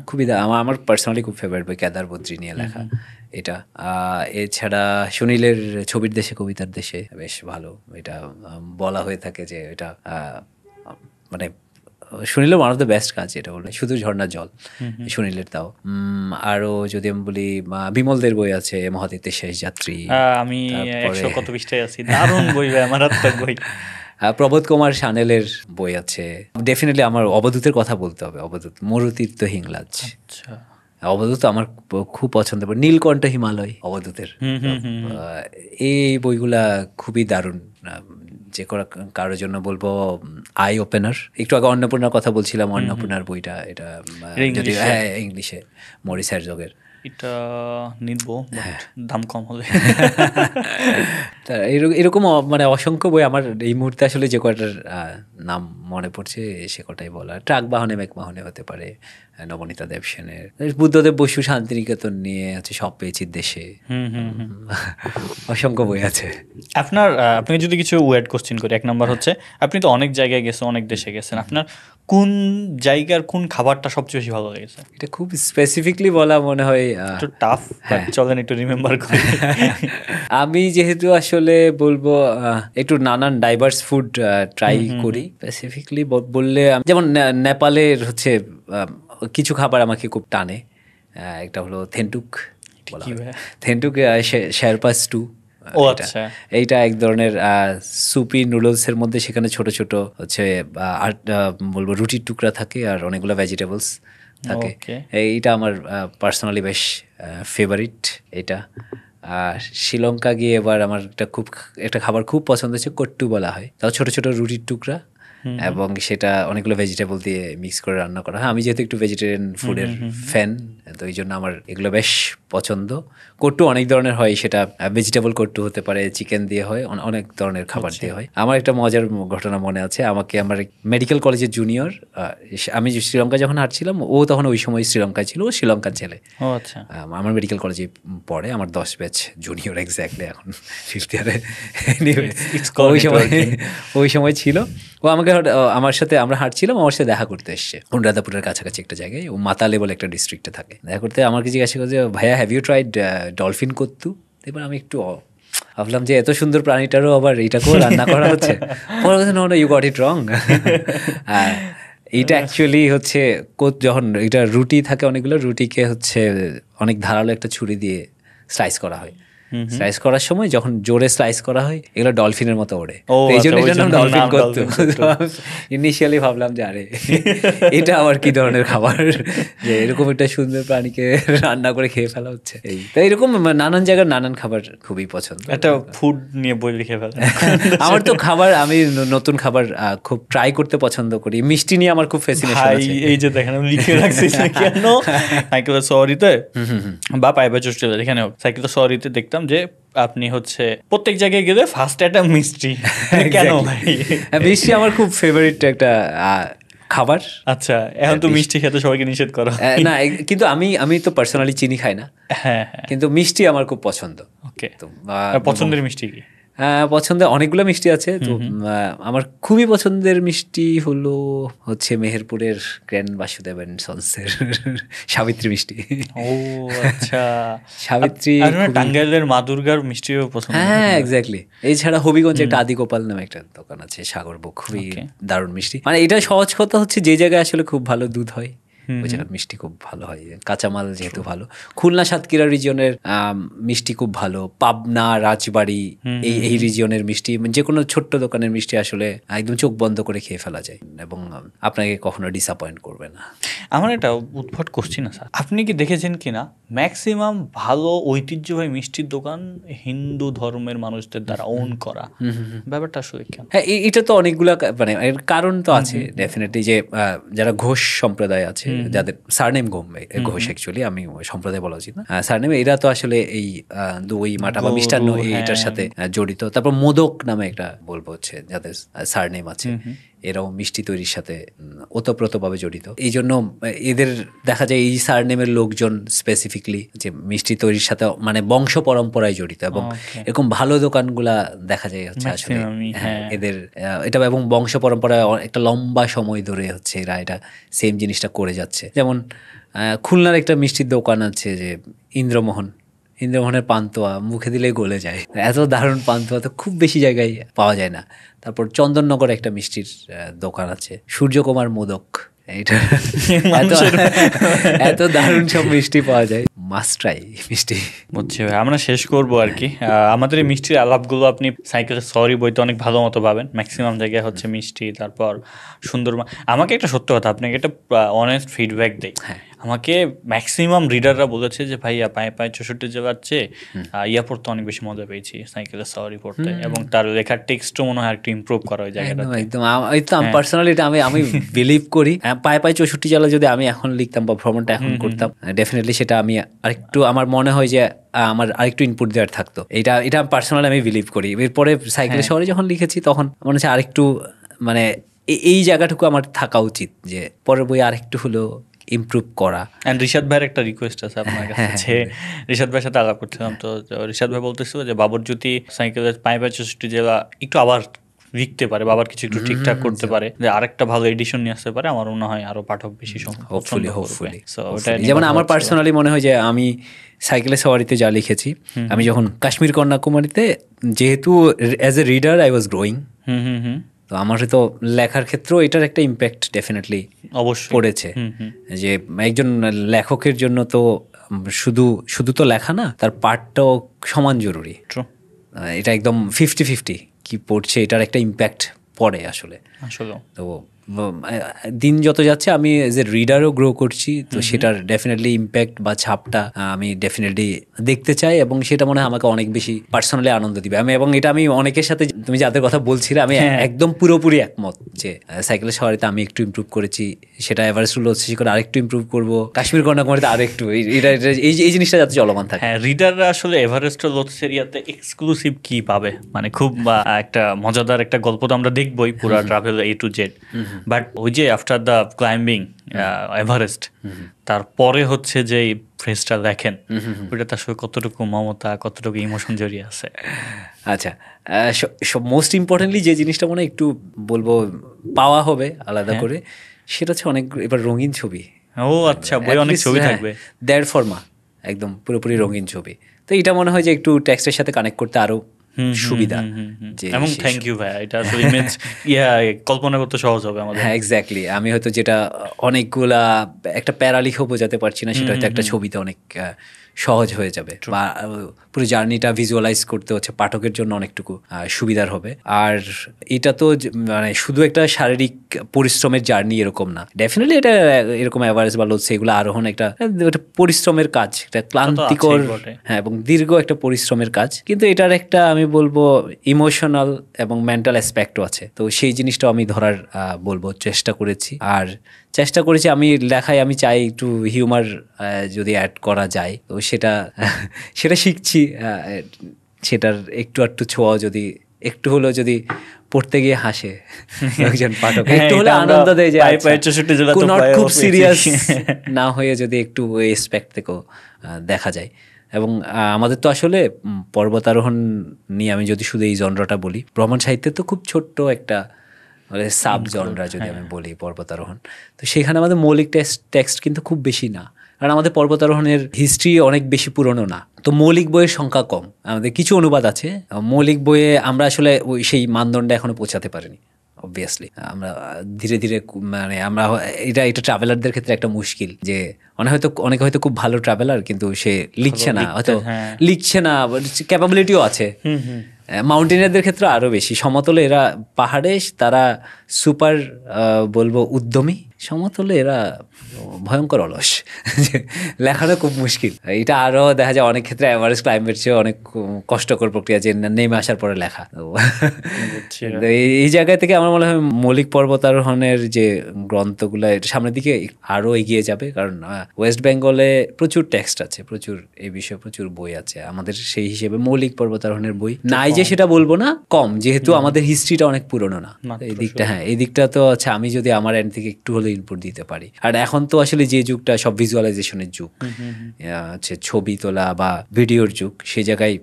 খুবই আমার পার্সোনালি খুব ফেভারিট বই, কেদার বদ্রী নিয়ে লেখা এটা। এছাড়া সুনীলের ছবির দেশে কবিতার দেশে বেশ ভালো, এটা বলা হয়ে থাকে যে এটা মানে সুনীলের ওয়ান অফ দ্য বেস্ট কাজ এটা বলে, শুধু ঝর্ণার জল সুনীলের। তাও আরো যদি আমি বলি, বিমলদের বই আছে, মহাতীর্থের শেষ যাত্রী, আমি 100 কত পৃষ্ঠায় আছি, দারুণ বই, মারাত্মক বই। প্রবোধ কুমার সানেলের বই আছে। ডেফিনেটলি আমার অবধূতের কথা বলতে হবে, অবধূত, মরুতীর্থ হিংলাজ। অবধূত আমার খুব পছন্দের বই, নীলকণ্ঠ হিমালয় অবধূতের। এই বইগুলা খুবই দারুণ, যে কারোর জন্য বলবো আই ওপেনার। একটু আগে অন্নপূর্ণার কথা বলছিলাম, অন্নপূর্ণার বইটা, এটা যদি ইংলিশে, মরিস হেরজগের, এটা নিব, দাম কম হলে। এরকম মানে অসংখ্য বই আমার এই মুহূর্তে আসলে যে কটার নাম মনে পড়ছে সে কটাই বলা। ট্রাক বাহনে মেঘ বাহনে হতে পারে, নবনীতা দেব সেনের, বুদ্ধদেব বসু শান্তিনিকেতন নিয়ে হচ্ছে সব পেয়েছি দেশে, অসংখ্য বই আছে। আপনাকে যদি কিছু ওয়েট কোশ্চেন করি, 1 নম্বর হচ্ছে আপনি তো অনেক জায়গায় গেছেন, অনেক দেশে গেছেন, আপনার কোন জায়গার কোন খাবারটা সবচেয়ে বেশি ভালো লেগেছে? এটা খুব স্পেসিফিকলি বলা মনে হয় একটু টাফ, চলেন একটু রিমেম্বার করি। আমি যেহেতু আসলে বলবো একটু নানান ডাইভার্স ফুড ট্রাই করি। স্পেসিফিকলি বললে যেমন নেপালের হচ্ছে কিছু খাবার আমাকে খুব টানে। একটা হলো থেন্টুক, থেন্টুক শেরপা স্টু। এইটা এক ধরনের সুপি নুডলসের মধ্যে, সেখানে ছোট ছোট হচ্ছে বলবো রুটির টুকরা থাকে আর অনেকগুলো ভেজিটেবলস থাকে। এইটা আমার পার্সোনালি বেশ ফেভারিট এটা। আর শ্রীলঙ্কা গিয়ে এবার আমার একটা খাবার খুব পছন্দ হচ্ছে, কট্টু বলা হয়, তাও ছোট ছোট রুটির টুকরা এবং সেটা অনেকগুলো ভেজিটেবল দিয়ে মিক্স করে রান্না করা হয়। আমি যেহেতু একটু ভেজিটেরিয়ান ফুডের ফ্যান, তো এই জন্য আমার এগুলো বেশ পছন্দ। কট্টু অনেক ধরনের হয়, সেটা ভেজিটেবল কট্টু হতে পারে, চিকেন দিয়ে হয়, অনেক ধরনের খাবার দিয়ে হয়। আমার একটা মজার ঘটনা মনে আছে, আমাকে আমার মেডিকেল কলেজের জুনিয়র, আমি শ্রীলঙ্কা যখন হাঁটছিলাম, ও তখন ওই সময় শ্রীলঙ্কায় ছিল, ও শ্রীলঙ্কার ছেলে, আমার মেডিকেল কলেজে পড়ে, আমার 10 ব্যাচ জুনিয়র এক্স্যাক্টলি, এখন 5th ইয়ারে। ওই সময় ছিল, ও আমাকে আমার সাথে আমরা হাঁটছিলাম, আমার সাথে দেখা করতে এসছে অনুরাধাপুরের কাছাকাছি একটা জায়গায়, ও মাতালে বলে একটা ডিস্ট্রিক্টে থাকে। দেখা করতে আমাকে জিজ্ঞাসা করছে, ভাইয়া হ্যাভ ইউ ট্রাইড ডলফিন কত্তু? এবার আমি একটু ভাবলাম যে এত সুন্দর প্রাণীটারও আবার এইটাকেও রান্না করা হচ্ছে। পরে কথা, নো ইউ গট ইট রং। এইটা অ্যাকচুয়ালি হচ্ছে যখন এটা রুটি থাকে, অনেকগুলো রুটিকে হচ্ছে অনেক ধারালো একটা ছুরি দিয়ে স্লাইস করা হয়। স্লাইস করার সময় যখন জোরে স্লাইস করা হয়, এগুলো ডলফিনের মতো ওড়ে, এই জন্য ডলফিন করতো। ইনিশিয়ালি ভাবলাম যে আরে এটা আবার কি ধরনের খাবার, যে এরকম একটা সুন্দর প্রাণীকে রান্না করে খেয়ে ফেলা হচ্ছে। তাই এরকম নানান জায়গার নানান খাবার খুবই পছন্দ। একটা ফুড নিয়ে বই লিখে ফেলা। আমার তো খাবার, আমি নতুন খাবার খুব ট্রাই করতে পছন্দ করি। মিষ্টি নিয়ে আমার খুব ফ্যাসিনেশন আছে। এই যে দেখেন আমি লিখে রাখছি, কেন সাইকেল সরিতে বা পাইবা চষ্টেল, এখানে সাইকেল সরিতে দেখতাম যে আপনি হচ্ছে প্রত্যেক জায়গায় গেলে ফার্স্ট একটা মিষ্টি। কেন ভাই? মিষ্টি আমার খুব ফেভারিট একটা খাবার। আচ্ছা, এখন তো মিষ্টি খেতে সবাইকে নিষেধ করা না, কিন্তু আমি তো পার্সোনালি চিনি খাই না, কিন্তু মিষ্টি আমার খুব পছন্দ। ওকে, তো পছন্দের মিষ্টি কি? পছন্দের অনেকগুলো মিষ্টি আছে, তো আমার খুবই পছন্দের মিষ্টি হচ্ছে মেহেরপুরের গ্র্যান্ড বাসুদেব এন্ড সন্সের সাবিত্রী মিষ্টি। ও আচ্ছা, সাবিত্রী। টাঙ্গাইলের মা দুর্গার মিষ্টিও পছন্দ। হ্যাঁ এক্স্যাক্টলি। এছাড়া হবিগঞ্জে একটা আদি গোপাল নামে একটা দোকান আছে, সাগরবুক, খুবই দারুণ মিষ্টি। মানে এটা সহজ কথা হচ্ছে, যে জায়গায় আসলে খুব ভালো দুধ হয় ওই জায়গার মিষ্টি খুব ভালো হয়, কাঁচামাল যেহেতু ভালো। খুলনা সাতক্ষীরা রিজিয়নের মিষ্টি খুব ভালো, পাবনা রাজবাড়ি এই রিজিয়নের মিষ্টি, যে কোনো ছোট্ট দোকানের মিষ্টি আসলে একদম চোখ বন্ধ করে খেয়ে ফেলা যায় এবং আপনাকে কখনো ডিসঅ্যাপয়েন্ট করবে না। আমার একটা উদ্ভট কোশ্চেন আছে, আপনি কি দেখেছেন কিনা ম্যাক্সিমাম ভালো ঐতিহ্যবাহী মিষ্টির দোকান হিন্দু ধর্মের মানুষদের দ্বারা ওন করা, ব্যাপারটা আসলে কেন? হ্যাঁ, এটা তো অনেকগুলা মানে এর কারণ তো আছে ডেফিনেটলি, যে যারা ঘোষ সম্প্রদায় আছে, যাদের সারনেম ঘোষ, অ্যাকচুয়ালি আমি সম্প্রদায় বলা উচিত না, সারনেম, এরা তো আসলে এই দই মাটা বা মিষ্টান্ন এটার সাথে জড়িত। তারপর মোদক নামে একটা বলবো হচ্ছে যাদের সারনেম আছে, এরাও মিষ্টি তৈরির সাথে ওতপ্রোতভাবে জড়িত। এই জন্য এদের দেখা যায় এই সারনেমের লোকজন স্পেসিফিকলি যে মিষ্টি তৈরির সাথে মানে বংশ পরম্পরায় জড়িত, এবং এরকম ভালো দোকানগুলা দেখা যায় হচ্ছে আসলে এদের এটা, এবং বংশ পরম্পরায় একটা লম্বা সময় ধরে হচ্ছে এরা এটা সেম জিনিসটা করে যাচ্ছে। যেমন খুলনার একটা মিষ্টির দোকান আছে যে ইন্দ্রমোহনের পান্তুয়া, মুখে দিলেই গলে যায়, এত দারুণ পান্তুয়া তো খুব বেশি জায়গায় পাওয়া যায় না। তারপর চন্দননগরে একটা মিষ্টির দোকান আছে, সূর্যকুমার মোদক, এইটা এত দারুণ সব মিষ্টি পাওয়া যায়, মাস্ট ট্রাই মিষ্টি। বুঝছি ভাই, আমরা শেষ করবো আর কি। আমাদের এই মিষ্টির আলাপগুলো আপনি সাইকেলের সরি বইতে অনেক ভালো মতো পাবেন। ম্যাক্সিমাম জায়গায় হচ্ছে মিষ্টি, তারপর সুন্দর। আমাকে একটা সত্য কথা, আপনাকে একটা অনেস্ট ফিডব্যাক দেই, আমাকে ম্যাক্সিমাম রিডাররা বলেছে যে ভাইয়া পায়ে 64 জেলার চেয়ে ইয়া পড়তে অনেক বেশি মজা পেয়েছি সাইকেলের সরি পড়তে, এবং তার লেখার টেক্সটও মনে হয় একটু ইমপ্রুভ করা ওই জায়গাটা। একদম পার্সোনালি আমি বিলিভ করি, পায়ে 64 জেলা যদি আমি এখন লিখতাম বা ভ্রমণটা এখন করতাম, ডেফিনেটলি সেটা আমি আরেকটু, আমার মনে হয় যে আমার আরেকটু ইনপুট দেওয়ার থাকতো। এটা পার্সোনালি আমি বিলিভ করি। এরপরে সাইকেলের শহরে যখন লিখেছি তখন মনে হচ্ছে আরেকটু মানে এই জায়গাটুকু আমার থাকা উচিত, যে পরের বই আরেকটু হলো ইমপ্রুভ করা। অ্যান্ড রিশাদ ভাইয়ের একটা রিকোয়েস্ট আছে আপনার কাছে, যে রিশাদ ভাইয়ের সাথে আলাপ করছিলাম, তো রিশাদ ভাই বলতেছিল যে বাবর যদি সাইকেলের 5/64 জেলা একটু আবার লিখতে পারে, বাবার কিছু একটু ঠিকঠাক করতে পারে, যে আরেকটা ভালো এডিশন নিয়ে আসতে পারে, আমার মনে হয় আরো পাঠক বেশি হোপফুলি যেমন আমার পার্সোনালি মনে হয় যে আমি সাইকেলের সওয়ারিতে যা লিখেছি, আমি যখন কাশ্মীর কন্যাকুমারীতে, যেহেতু as a reader I was growing, তো আমার তো লেখার ক্ষেত্রেও এটার একটা ইম্প্যাক্ট ডেফিনেটলি অবশ্যই পড়েছে। যে একজন লেখকের জন্য তো শুধু তো লেখা না, তার পাঠটাও সমান জরুরি। এটা একদম 50-50 কি পড়ছে, এটার একটা ইম্প্যাক্ট পড়ে আসলে। তো দিন যত যাচ্ছে আমি এজ এ রিডারও গ্রো করছি, তো সেটার ডেফিনেটলি ইম্প্যাক্ট বা ছাপটা আমি ডেফিনেটলি দেখতে চাই, এবং সেটা মনে হয় আমাকে অনেক বেশি পার্সোনালি আনন্দ দিবে। এবং এটা আমি অনেকের সাথে, তুমি যাদের কথা বলছিলে, আমি একদম পুরোপুরি একমত যে সাইকেলের সওয়ারিতে আমি একটু ইমপ্রুভ করেছি, সেটা এভারেস্ট লস্যি করে আরেকটু ইমপ্রুভ করবো, কাশ্মীর কন্যাকুমারীতে আরেকটু, এই জিনিসটা যাতে চলমান থাকে। হ্যাঁ, রিডাররা আসলে এভারেস্ট লস্যি এরিয়াতে এক্সক্লুসিভ কি পাবে, মানে খুব একটা মজাদার একটা গল্প তো আমরা দেখবোই পুরো travel A to Z, but ওই যে আফটার দ্য ক্লাইম্বিং এভারেস্ট, তারপরে হচ্ছে যে ফ্রেজটা লেখেন, ওইটাতে আসলে কতটুকু মমতা, কতটুকু ইমোশন জড়িয়ে আছে। আচ্ছা, মোস্ট ইম্পর্টেন্টলি যে জিনিসটা মনে একটু বলবো পাওয়া হবে আলাদা করে, সেটা হচ্ছে অনেক এবার রঙিন ছবি। ও আচ্ছা, বই অনেক ছবি থাকবে, 1.5 ফর্মা, একদম পুরোপুরি রঙিন ছবি। তো এটা মনে হয় যে একটু টেক্সটের সাথে কানেক্ট করতে আরো সুবিধা। এবং থ্যাংক ইউ ভাই, এটা আসলে ইমেজ কল্পনা করতে সহজ হবে আমাদের। হ্যাঁ, এক্স্যাক্টলি। আমি হয়তো যেটা অনেকগুলা একটা প্যারা লিখেও বোঝাতে পারছি না, সেটা হয়তো একটা ছবিতে অনেক সহজ হয়ে যাবে, বা পুরো জার্নিটা ভিজুয়ালাইজ করতে হচ্ছে পাঠকের জন্য অনেকটুকু সুবিধার হবে। আর এটা তো মানে শুধু একটা শারীরিক পরিশ্রমের জার্নি এরকম না, ডেফিনেটলি এটা এরকম এভারেস্ট বা লোৎসে এগুলো আরোহণ একটা পরিশ্রমের কাজ, একটা ক্লান্তিকর, হ্যাঁ, এবং দীর্ঘ একটা পরিশ্রমের কাজ, কিন্তু এটার একটা আমি বলবো ইমোশনাল এবং মেন্টাল অ্যাসপেক্টও আছে। তো সেই জিনিসটাও আমি ধরার বলবো চেষ্টা করেছি, আর চেষ্টা করেছি আমি লেখায়, আমি চাই একটু হিউমার যদি অ্যাড করা যায়, তো সেটা শিখছি। সেটার একটু ছোঁয়া যদি একটু হলেও যদি পড়তে গিয়ে হাসে একজন পাঠক, একটু হলে আনন্দ দেয়, যে খুব সিরিয়াস না হয়ে যদি একটু ওই এসপেক্ট থেকেও দেখা যায়। এবং আমাদের তো আসলে পর্বতারোহণ নিয়ে আমি যদি শুধু এই জনরাটা বলি, ভ্রমণ সাহিত্যে তো খুব ছোট্ট একটা সাব জনরা যদি আমি বলি পর্বতারোহণ, তো সেখানে আমাদের মৌলিক টেক্সট কিন্তু খুব বেশি না, কারণ আমাদের পর্বতারোহণের হিস্ট্রি অনেক বেশি পুরনো না, তো মৌলিক বইয়ের সংখ্যা কম। আমাদের কিছু অনুবাদ আছে, মৌলিক বইয়ে আমরা আসলে ওই সেই মানদণ্ডে এখনো পৌঁছাতে পারিনি। অবভিয়াসলি আমরা ধীরে ধীরে, মানে আমরা এটা ট্রাভেলারদের ক্ষেত্রে একটা মুশকিল, যে অনেকে হয়তো খুব ভালো ট্রাভেলার, কিন্তু সে লিখছে না, হয়তো লিখছে না, ক্যাপাবিলিটিও আছে। মাউন্টেনিয়ারদের ক্ষেত্রে আরও বেশি, সমতলে এরা, পাহাড়ে তারা সুপার বলবো উদ্যমী, সমতলে এরা ভয়ঙ্কর অলস, লেখাটা খুব মুশকিল। এটা আরও দেখা যায় অনেক ক্ষেত্রে এভারেস্ট ক্লাইম্বের চেয়ে অনেক কষ্টকর প্রক্রিয়া, যে নেমে আসার পরে লেখা। এই জায়গা থেকে আমার মনে হয় মৌলিক পর্বতারোহণের যে গ্রন্থগুলো সামনের দিকে আরও এগিয়ে যাবে, কারণ ওয়েস্ট বেঙ্গলে প্রচুর টেক্সট আছে, প্রচুর এই বিষয়ে প্রচুর বই আছে। আমাদের সেই হিসেবে মৌলিক পর্বতারোহণের বই নাই যে সেটা বলবো না, কম, যেহেতু আমাদের হিস্ট্রিটা অনেক পুরনো না, এই দিকটা, হ্যাঁ, এই দিকটা তো আচ্ছা, আমি যদি আমার এন্ড থেকে একটু হলে ইনপুট দিতে পারি। আর এখন তো আসলে যে যুগটা সব ভিজুয়ালাইজেশনের যুগ, ছবি তোলা বা ভিডিওর যুগ, সেই জায়গায়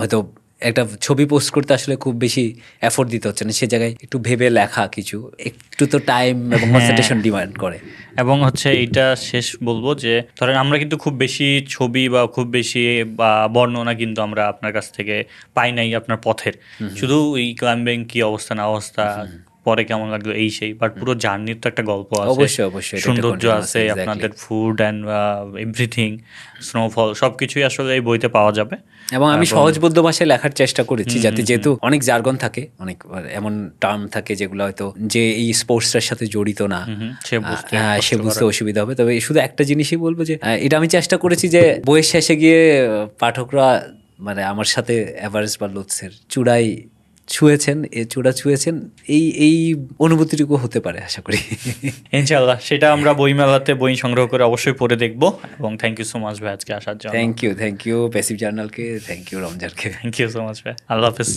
হয়তো একটা ছবি পোস্ট করতে আসলে খুব বেশি এফোর্ট দিতে হচ্ছে না, সে জায়গায় একটু ভেবে লেখা কিছু একটু তো টাইম এবং কনসেন্ট্রেশন ডিমান্ড করে। এবং হচ্ছে এইটা শেষ বলবো যে ধরেন আমরা কিন্তু খুব বেশি ছবি বা খুব বেশি বা বর্ণনা কিন্তু আমরা আপনার কাছ থেকে পাই নাই আপনার পথের, শুধু এই ক্লাইম্বিং কি অবস্থা না অবস্থা, পরে কেমন লাগলো এই সেই, বাট পুরো জার্নির তো একটা গল্প আছে, অবশ্যই সৌন্দর্য আছে, আপনাদের ফুড অ্যান্ড এভরিথিং, স্নোফল, সবকিছুই আসলে এই বইতে পাওয়া যাবে। এবং আমি সহজবোধ্য ভাষায় লেখার চেষ্টা করেছি, যাতে যেহেতু অনেক জার্গন থাকে, অনেক এমন টার্ম থাকে যেগুলো হয়তো যে এই স্পোর্টসটার সাথে জড়িত না, সে বুঝতে অসুবিধা হবে। তবে শুধু একটা জিনিসই বলবো, যে এটা আমি চেষ্টা করেছি যে বইয়ের শেষে গিয়ে পাঠকরা মানে আমার সাথে এভারেস্ট বা লোৎসের চূড়ায় ছুঁয়েছেন, এই অনুভূতিটুকু হতে পারে আশা করি, ইনশাআল্লাহ। সেটা আমরা বইমেলাতে বই সংগ্রহ করে অবশ্যই পড়ে দেখবো। এবং থ্যাংক ইউ সো মাচ ভাই আজকে আসার জন্য। থ্যাংক ইউ প্যাসিভ জার্নালকে, থ্যাংক ইউ রমজানকে, থ্যাংক ইউ সো মাচ ভাই। আল্লাহ হাফেজ।